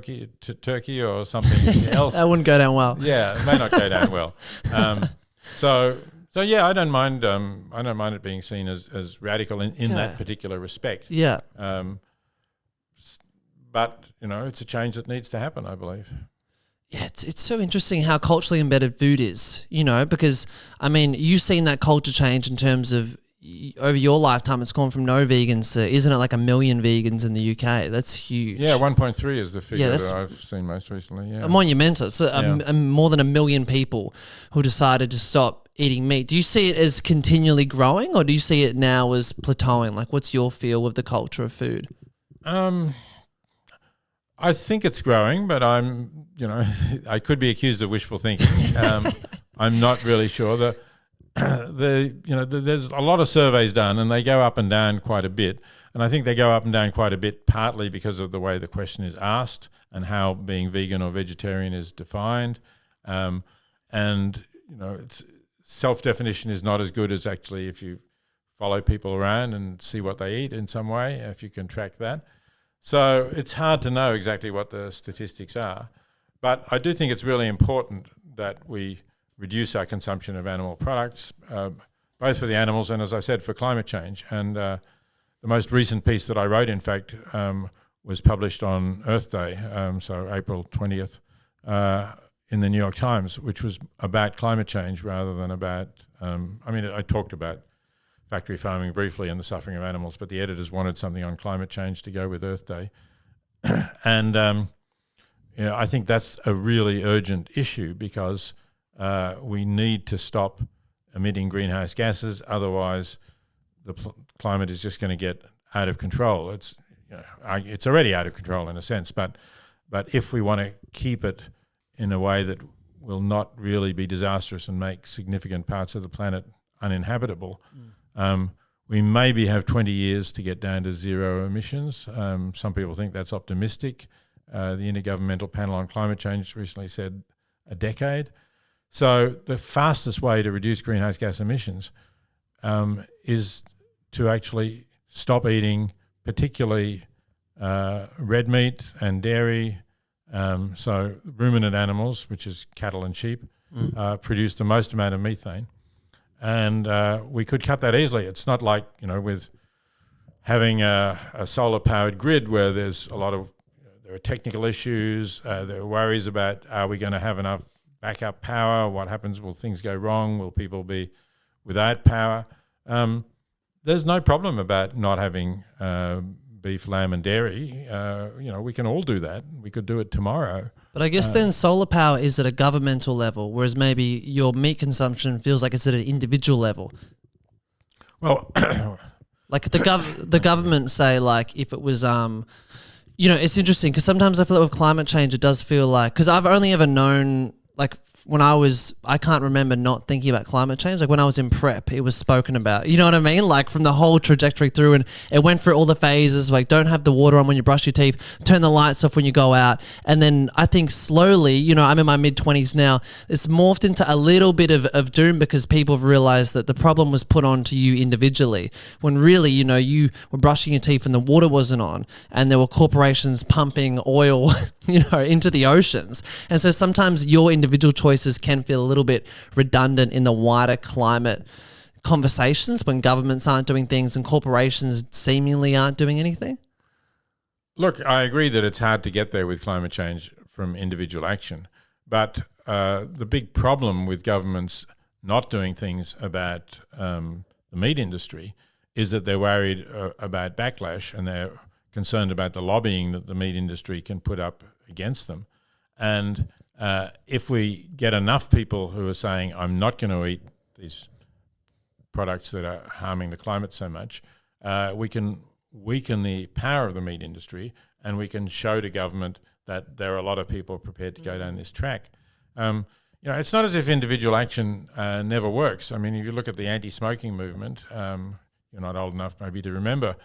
turkey or something else. That wouldn't go down well. Yeah, it may not go down well. So yeah, I don't mind it being seen as radical in that particular respect. Yeah. but it's a change that needs to happen, I believe. Yeah, it's so interesting how culturally embedded food is, because, I mean, you've seen that culture change in terms of over your lifetime. It's gone from no vegans to, isn't it like 1 million vegans in the UK? That's huge. Yeah, 1.3 is the figure that I've seen most recently. Yeah, monumental. It's more than 1 million people who decided to stop eating meat. Do you see it as continually growing, or do you see it now as plateauing? Like, what's your feel with the culture of food? I think it's growing, but I could be accused of wishful thinking. I'm not really sure. There's a lot of surveys done, and they go up and down quite a bit. And I think they go up and down quite a bit partly because of the way the question is asked and how being vegan or vegetarian is defined. It's self-definition is not as good as actually if you follow people around and see what they eat in some way, if you can track that. So it's hard to know exactly what the statistics are. But I do think it's really important that we reduce our consumption of animal products, both for the animals and, as I said, for climate change. And the most recent piece that I wrote, in fact, was published on Earth Day, so April 20th, in the New York Times, which was about climate change rather than about, I talked about factory farming briefly and the suffering of animals, but the editors wanted something on climate change to go with Earth Day. And, I think that's a really urgent issue because we need to stop emitting greenhouse gases. Otherwise, the climate is just going to get out of control. It's already out of control in a sense, but if we want to keep it in a way that will not really be disastrous and make significant parts of the planet uninhabitable, we maybe have 20 years to get down to zero emissions. Some people think that's optimistic. The Intergovernmental Panel on Climate Change recently said a decade. So the fastest way to reduce greenhouse gas emissions is to actually stop eating particularly red meat and dairy. So ruminant animals, which is cattle and sheep, produce the most amount of methane. And we could cut that easily. It's not like, with having a solar-powered grid where there's there are technical issues, there are worries about are we going to have enough backup power, what happens, will things go wrong, will people be without power? There's no problem about not having beef, lamb and dairy. We can all do that. We could do it tomorrow. But I guess then solar power is at a governmental level, whereas maybe your meat consumption feels like it's at an individual level. Well, like the government say, like, if it was, it's interesting because sometimes I feel like with climate change, it does feel like, because I've only ever known, like, when I can't remember not thinking about climate change. Like when I was in prep, it was spoken about. You know what I mean? Like from the whole trajectory through, and it went through all the phases, like don't have the water on when you brush your teeth, turn the lights off when you go out. And then I think slowly, I'm in my mid-20s now, it's morphed into a little bit of doom because people have realized that the problem was put on to you individually. When really, you were brushing your teeth and the water wasn't on, and there were corporations pumping oil, into the oceans. And so sometimes your individual choices can feel a little bit redundant in the wider climate conversations when governments aren't doing things and corporations seemingly aren't doing anything? Look, I agree that it's hard to get there with climate change from individual action, but the big problem with governments not doing things about the meat industry is that they're worried about backlash, and they're concerned about the lobbying that the meat industry can put up against them. And if we get enough people who are saying, I'm not going to eat these products that are harming the climate so much, we can weaken the power of the meat industry, and we can show to government that there are a lot of people prepared to go down this track. It's not as if individual action never works. I mean, if you look at the anti-smoking movement, you're not old enough maybe to remember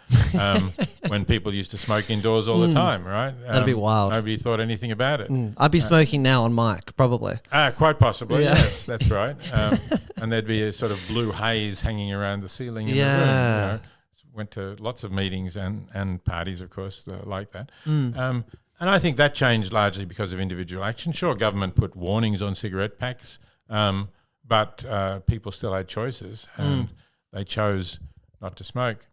when people used to smoke indoors all the time, right? That'd be wild. Nobody thought anything about it. I'd be smoking now on mic, probably. Quite possibly, yes, that's right. And there'd be a sort of blue haze hanging around the ceiling in the room. Went to lots of meetings and parties, of course, like that. And I think that changed largely because of individual action. Sure, government put warnings on cigarette packs, but people still had choices, and they chose not to smoke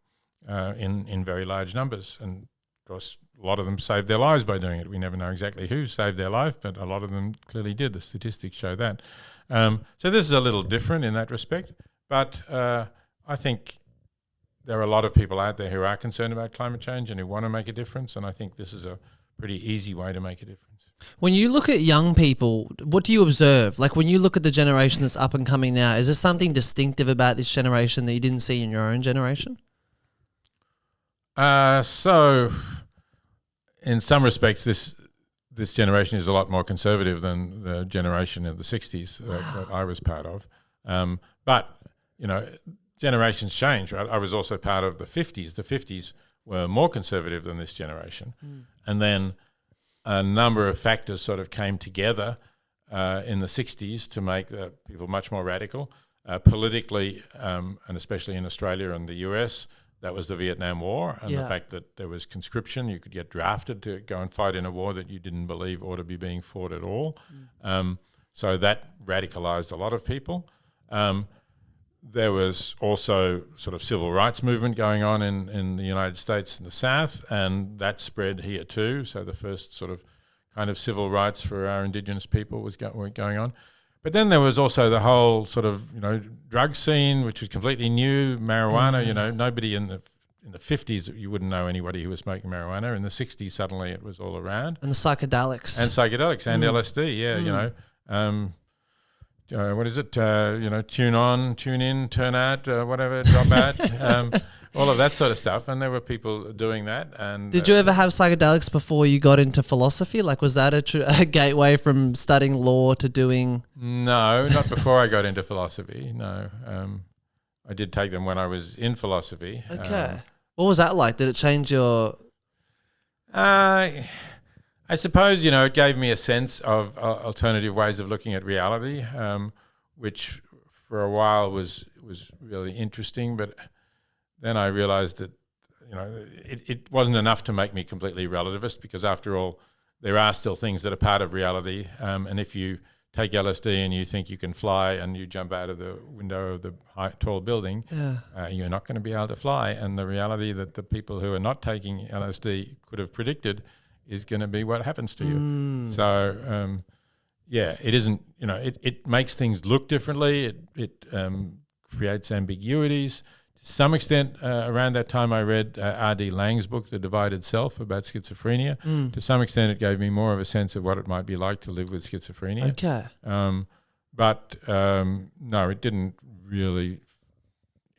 in very large numbers. And of course, a lot of them saved their lives by doing it. We never know exactly who saved their life, but a lot of them clearly did. The statistics show that. So this is a little different in that respect. But I think there are a lot of people out there who are concerned about climate change and who want to make a difference. And I think this is a pretty easy way to make a difference. When you look at young people, what do you observe? Like when you look at the generation that's up and coming now, is there something distinctive about this generation that you didn't see in your own generation? So in some respects, this generation is a lot more conservative than the generation of the 60s that I was part of. But, generations change, right? I was also part of the 50s. The 50s were more conservative than this generation. And then a number of factors sort of came together in the 60s to make people much more radical. Politically, and especially in Australia and the US, that was the Vietnam War and the fact that there was conscription. You could get drafted to go and fight in a war that you didn't believe ought to be being fought at all. So that radicalized a lot of people. There was also sort of civil rights movement going on in the United States and the South, and that spread here too. So the first sort of kind of civil rights for our Indigenous people was going on. But then there was also the whole sort of, drug scene, which was completely new, marijuana, nobody in the 50s, you wouldn't know anybody who was smoking marijuana. In the 60s, suddenly it was all around. And the psychedelics. And LSD, what is it? Tune on, tune in, turn out, whatever, drop out, all of that sort of stuff. And there were people doing that. And did you ever have psychedelics before you got into philosophy? Like, was that a gateway from studying law to doing? No, not before I got into philosophy. No, I did take them when I was in philosophy. Okay, what was that like? Did it change your? I suppose, it gave me a sense of alternative ways of looking at reality, which for a while was really interesting. But then I realized that, it wasn't enough to make me completely relativist, because after all, there are still things that are part of reality. And if you take LSD and you think you can fly and you jump out of the window of the tall building, you're not going to be able to fly. And the reality that the people who are not taking LSD could have predicted is going to be what happens to you. So, it isn't, it makes things look differently. It creates ambiguities. To some extent, around that time I read R.D. Laing's book, The Divided Self, about schizophrenia. To some extent, it gave me more of a sense of what it might be like to live with schizophrenia. Okay. But no, it didn't really,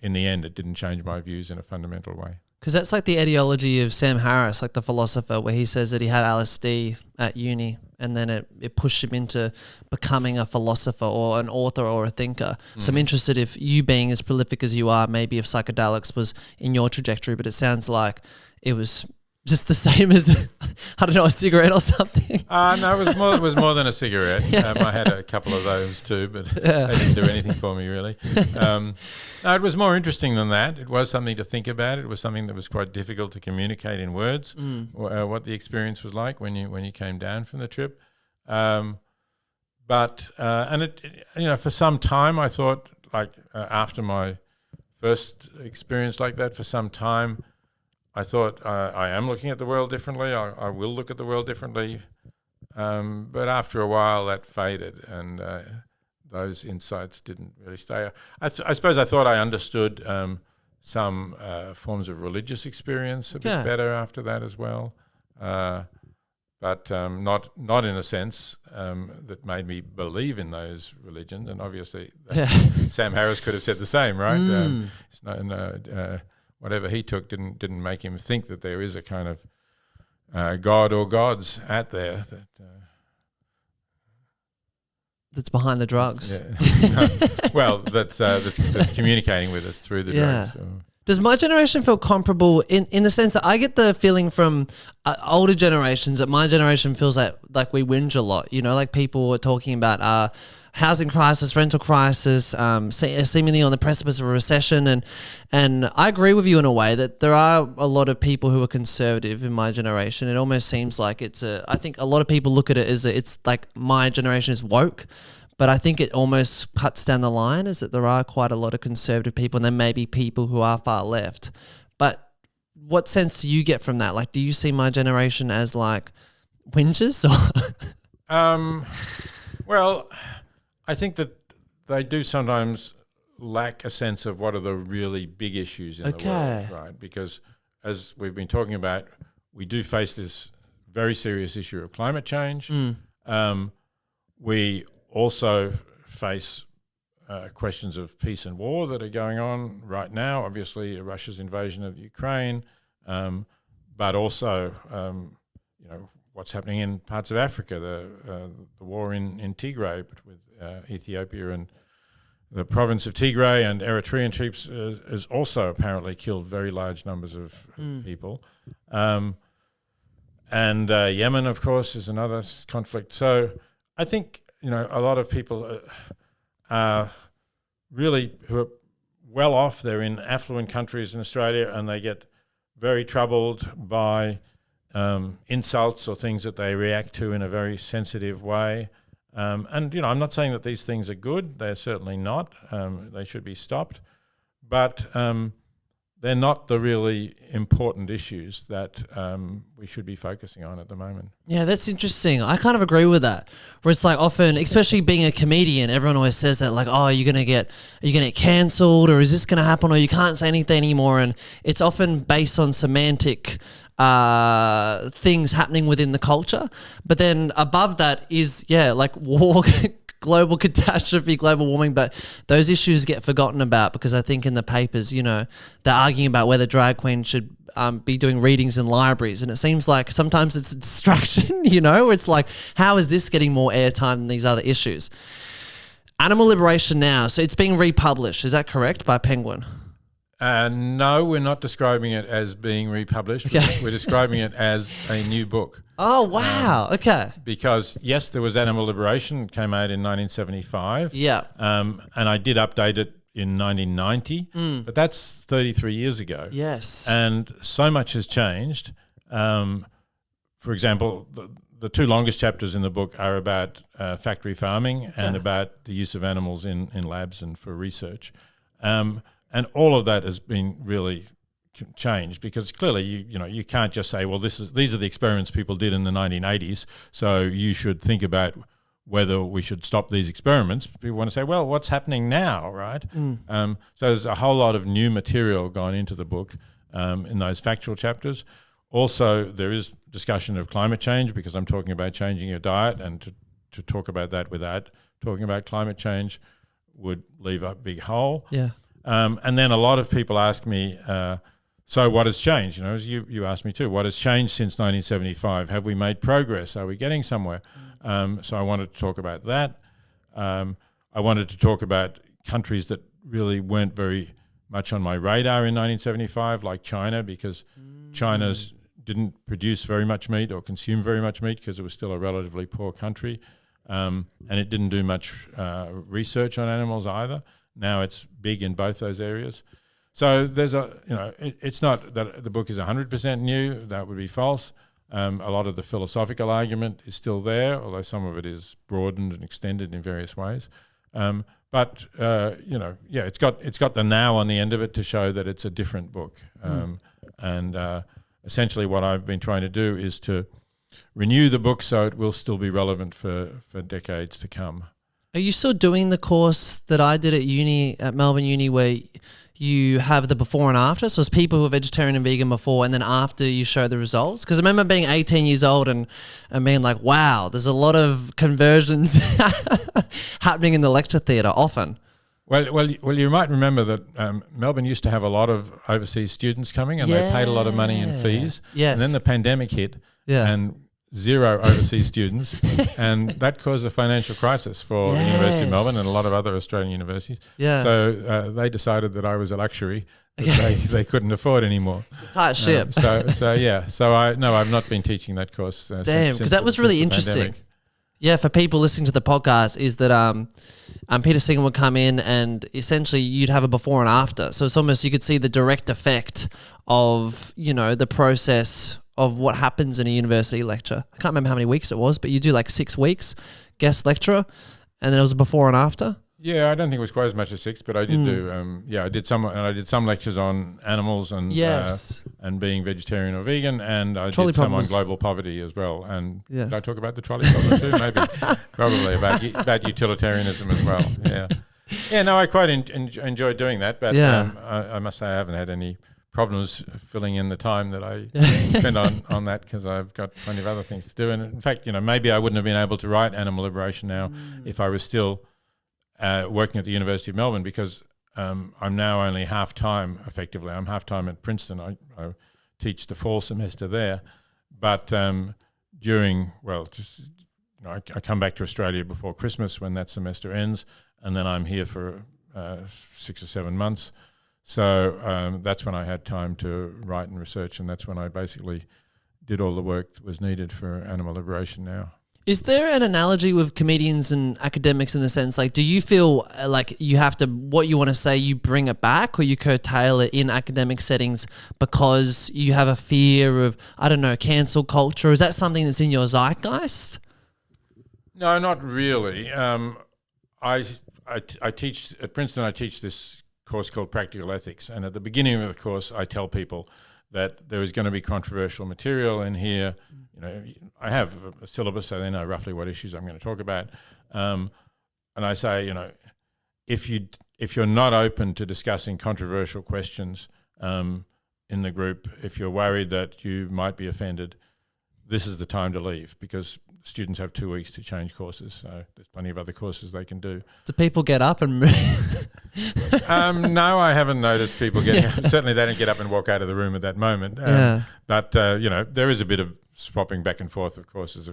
in the end, it didn't change my views in a fundamental way. Because that's like the ideology of Sam Harris, like the philosopher, where he says that he had LSD at uni and then it pushed him into becoming a philosopher or an author or a thinker. So I'm interested, if you being as prolific as you are, maybe if psychedelics was in your trajectory, but it sounds like it was just the same as, I don't know, a cigarette or something. No, it was more than a cigarette. I had a couple of those too, but they didn't do anything for me really. No, it was more interesting than that. It was something to think about. It was something that was quite difficult to communicate in words, what the experience was like when you came down from the trip. But it, for some time I thought, after my first experience like that, for some time, I thought I am looking at the world differently. I will look at the world differently. But after a while, that faded, and those insights didn't really stay. I suppose I thought I understood some forms of religious experience a bit better after that as well, but not in a sense that made me believe in those religions. And obviously, Sam Harris could have said the same, right? Whatever he took didn't make him think that there is a kind of God or gods out there that's behind the drugs. Well, that's communicating with us through the drugs. So. Does my generation feel comparable in the sense that I get the feeling from older generations that my generation feels like we whinge a lot? Like people are talking about housing crisis, rental crisis, seemingly on the precipice of a recession. And I agree with you in a way that there are a lot of people who are conservative in my generation. It almost seems like I think a lot of people look at it as it's like my generation is woke, but I think it almost cuts down the line is that there are quite a lot of conservative people and there may be people who are far left. But what sense do you get from that? Like, do you see my generation as like whingers? Or Well, I think that they do sometimes lack a sense of what are the really big issues in the world, right? Because as we've been talking about, we do face this very serious issue of climate change. We also face questions of peace and war that are going on right now. Obviously, Russia's invasion of Ukraine, but also, what's happening in parts of Africa, the war in Tigray with Ethiopia and the province of Tigray and Eritrean troops has also apparently killed very large numbers of people. And Yemen, of course, is another conflict. So I think, a lot of people are really who are well off. They're in affluent countries in Australia and they get very troubled by insults or things that they react to in a very sensitive way. And I'm not saying that these things are good. They're certainly not. They should be stopped. But they're not the really important issues that we should be focusing on at the moment. Yeah, that's interesting. I kind of agree with that. Where it's like often, especially being a comedian, everyone always says that like, oh, are you gonna get cancelled, or is this gonna happen, or you can't say anything anymore, and it's often based on semantic things happening within the culture. But then above that is like war, global catastrophe, global warming, but those issues get forgotten about because I think in the papers, they're arguing about whether drag queens should be doing readings in libraries, and it seems like sometimes it's a distraction, it's like, how is this getting more airtime than these other issues? Animal Liberation Now, so it's being republished, is that correct, by Penguin? No, we're not describing it as being republished. Okay. We're describing it as a new book. Oh, wow. Okay. Because, yes, there was Animal Liberation. It came out in 1975. Yeah. And I did update it in 1990. But that's 33 years ago. Yes. And so much has changed. For example, the two longest chapters in the book are about factory farming and about the use of animals in labs and for research. And all of that has been really changed because clearly you can't just say, well, these are the experiments people did in the 1980s, so you should think about whether we should stop these experiments. People want to say, well, what's happening now, right? So there's a whole lot of new material gone into the book in those factual chapters. Also, there is discussion of climate change because I'm talking about changing your diet, and to talk about that without talking about climate change would leave a big hole. Yeah. And then a lot of people ask me, so what has changed? As you asked me too, what has changed since 1975? Have we made progress? Are we getting somewhere? So I wanted to talk about that. I wanted to talk about countries that really weren't very much on my radar in 1975, like China, because China's didn't produce very much meat or consume very much meat because it was still a relatively poor country. And it didn't do much research on animals either. Now it's big in both those areas. So there's it's not that the book is 100% new. That would be false. A lot of the philosophical argument is still there, although some of it is broadened and extended in various ways. But it's got the now on the end of it to show that it's a different book. And essentially what I've been trying to do is to renew the book so it will still be relevant for decades to come. Are you still doing the course that I did at Melbourne Uni where you have the before and after? So it's people who are vegetarian and vegan before, and then after you show the results? Because I remember being 18 years old and being like, wow, there's a lot of conversions happening in the lecture theatre often. Well, you might remember that Melbourne used to have a lot of overseas students coming, and they paid a lot of money in fees. Yes. And then the pandemic hit, and zero overseas students, and that caused a financial crisis for the University of Melbourne and a lot of other Australian universities. Yeah. So they decided that I was a luxury that they couldn't afford anymore. Tight ship. So I've not been teaching that course. Damn, because that was really interesting. Pandemic. Yeah, for people listening to the podcast, is that Peter Singer would come in and essentially you'd have a before and after. So it's almost, you could see the direct effect of, the process of what happens in a university lecture. I can't remember how many weeks it was, but you do like 6 weeks, guest lecturer, and then it was a before and after. Yeah, I don't think it was quite as much as 6, but I did do. I did some lectures on animals and and being vegetarian or vegan, and I did some on global poverty as well. And did I talk about the trolley problem too? Maybe, probably about utilitarianism as well. Yeah, yeah. No, I quite enjoyed doing that, but I must say I haven't had any problems filling in the time that I spend on that, because I've got plenty of other things to do. And in fact, maybe I wouldn't have been able to write Animal Liberation now if I was still working at the University of Melbourne, because I'm now only half-time, effectively. I'm half-time at Princeton. I teach the fall semester there. But I come back to Australia before Christmas when that semester ends, and then I'm here for 6 or 7 months. So that's when I had time to write and research, and that's when I basically did all the work that was needed for Animal Liberation now. Is there an analogy with comedians and academics in the sense, like, do you feel like you have to, what you want to say, you bring it back, or you curtail it in academic settings because you have a fear of, I don't know, cancel culture? Is that something that's in your zeitgeist? No, not really. I teach at Princeton. I teach this course called Practical Ethics, and at the beginning of the course, I tell people that there is going to be controversial material in here. I have a syllabus, so they know roughly what issues I'm going to talk about. And I say, if you're not open to discussing controversial questions in the group, if you're worried that you might be offended, this is the time to leave, because students have 2 weeks to change courses. So there's plenty of other courses they can do. Do people get up and no, I haven't noticed people getting up. Certainly they don't get up and walk out of the room at that moment. But, there is a bit of swapping back and forth of courses,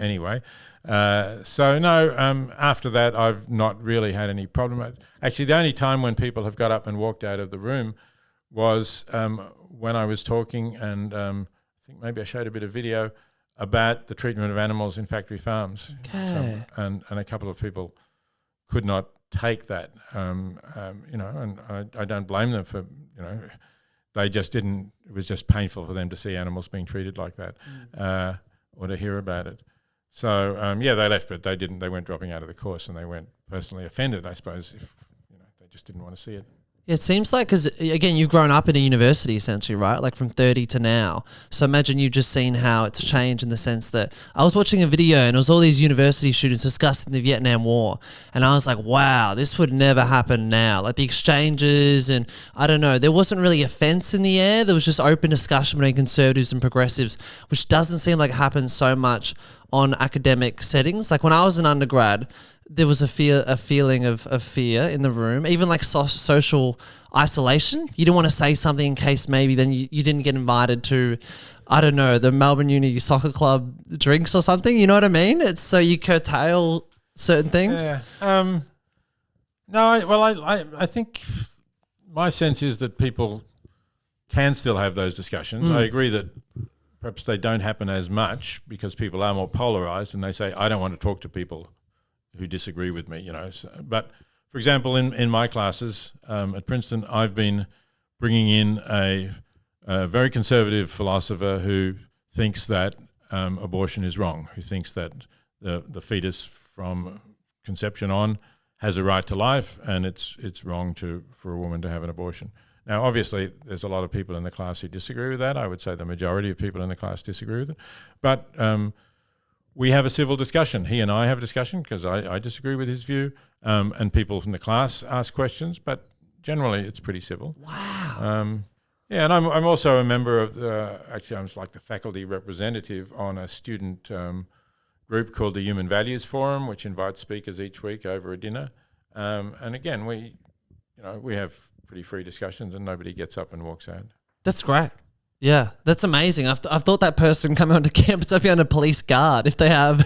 anyway. So, no, after that, I've not really had any problem. Actually, the only time when people have got up and walked out of the room was when I was talking, and I think maybe I showed a bit of video about the treatment of animals in factory farms. Okay. And a couple of people could not take that, and I don't blame them for, they just didn't, it was just painful for them to see animals being treated like that, or to hear about it. So, they left, but they weren't dropping out of the course, and they weren't personally offended, I suppose, if they just didn't want to see it. It seems like, because again, you've grown up in a university essentially, right? Like from 30 to now. So imagine you've just seen how it's changed in the sense that I was watching a video and it was all these university students discussing the Vietnam War. And I was like, wow, this would never happen now. Like the exchanges, and I don't know, there wasn't really a fence in the air. There was just open discussion between conservatives and progressives, which doesn't seem like it happens so much on academic settings. Like when I was an undergrad, there was a feeling of fear in the room, even like social isolation. You didn't want to say something in case maybe then you didn't get invited to, I don't know, the Melbourne Uni Soccer Club drinks or something. You know what I mean? It's so you curtail certain things. Yeah. I think my sense is that people can still have those discussions. I agree that perhaps they don't happen as much because people are more polarized, and they say, I don't want to talk to people who disagree with me, but for example, in my classes at Princeton, I've been bringing in a very conservative philosopher who thinks that abortion is wrong, who thinks that the fetus from conception on has a right to life, and it's wrong for a woman to have an abortion. Now, obviously, there's a lot of people in the class who disagree with that. I would say the majority of people in the class disagree with it, but we have a civil discussion. He and I have a discussion because I disagree with his view, and people from the class ask questions, but generally it's pretty civil. Wow. And I'm also a member of actually I'm like the faculty representative on a student group called the Human Values Forum, which invites speakers each week over a dinner. And again, we have pretty free discussions, and nobody gets up and walks out. That's great. Yeah, that's amazing. I've thought that person coming onto campus would be on a police guard if they have,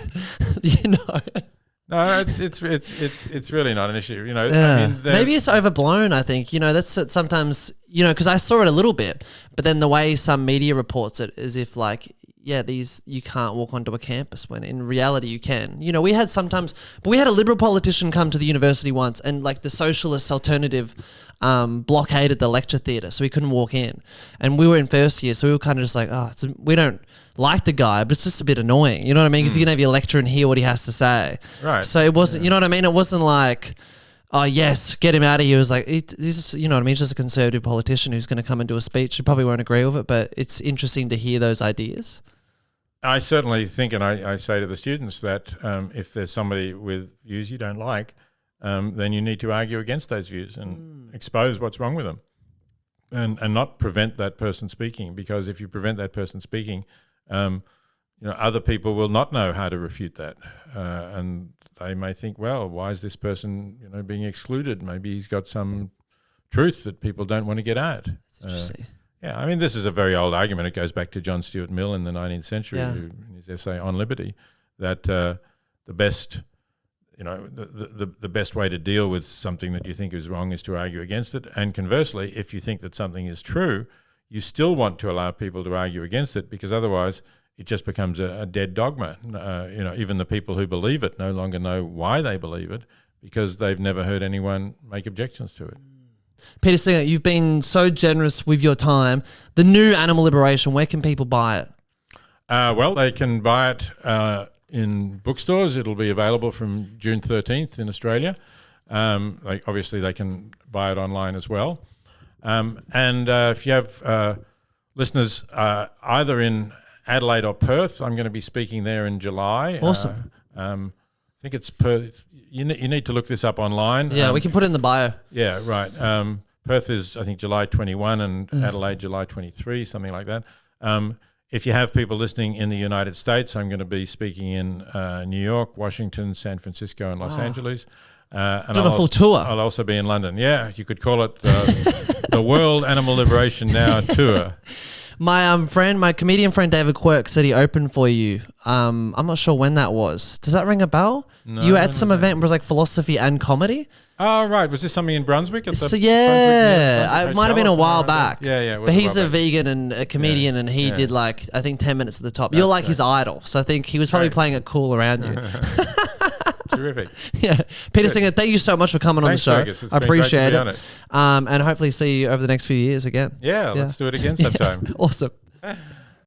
No, it's really not an issue. Yeah. I mean, maybe it's overblown. I think that's sometimes because I saw it a little bit, but then the way some media reports it is if like you can't walk onto a campus when in reality you can. We had a Liberal politician come to the university once, and like the Socialist Alternative blockaded the lecture theatre, so we couldn't walk in. And we were in first year, so we were kind of just like, we don't like the guy, but it's just a bit annoying. You know what I mean? Because you're going to have your lecturer and hear what he has to say. Right. So it wasn't, you know what I mean? It wasn't like, Oh yes, get him out of here. It was like, this is, you know what I mean? He's just a conservative politician who's going to come and do a speech. You probably won't agree with it, but it's interesting to hear those ideas. I certainly think, and I say to the students that if there's somebody with views you don't like, then you need to argue against those views and expose what's wrong with them, and not prevent that person speaking. Because if you prevent that person speaking, other people will not know how to refute that, and they may think, well, why is this person, being excluded? Maybe he's got some truth that people don't want to get at. That's interesting. Yeah, I mean, this is a very old argument. It goes back to John Stuart Mill in the 19th century, who, in his essay on liberty, that the best, the best way to deal with something that you think is wrong is to argue against it. And conversely, if you think that something is true, you still want to allow people to argue against it, because otherwise it just becomes a dead dogma. Even the people who believe it no longer know why they believe it, because they've never heard anyone make objections to it. Peter Singer, you've been so generous with your time. The new Animal Liberation, where can people buy it? Well, they can buy it in bookstores. It'll be available from June 13th in Australia. Obviously, they can buy it online as well. And if you have listeners either in Adelaide or Perth, I'm going to be speaking there in July. Awesome. I think it's Perth. You need to look this up online. Yeah, we can put it in the bio. Yeah, right. Perth is, I think, July 21 and Adelaide, July 23, something like that. If you have people listening in the United States, I'm going to be speaking in New York, Washington, San Francisco, and Los Angeles. And Done a full tour. I'll also be in London. Yeah, you could call it the World Animal Liberation Now Tour. My comedian friend David Quirk said he opened for you. I'm not sure when that was. Does that ring a bell? No, you were at some event where it was like philosophy and comedy? Oh, right. Was this something in Brunswick? So Brunswick it might have been a while back. Yeah. But he's a vegan and a comedian, and he did I think 10 minutes at the top. You're like his idol. So I think he was probably playing it cool around you. Terrific. Yeah. Peter Singer, thank you so much for coming on the show. Fergus. I appreciate it. And hopefully see you over the next few years again. Yeah, let's do it again sometime. Awesome.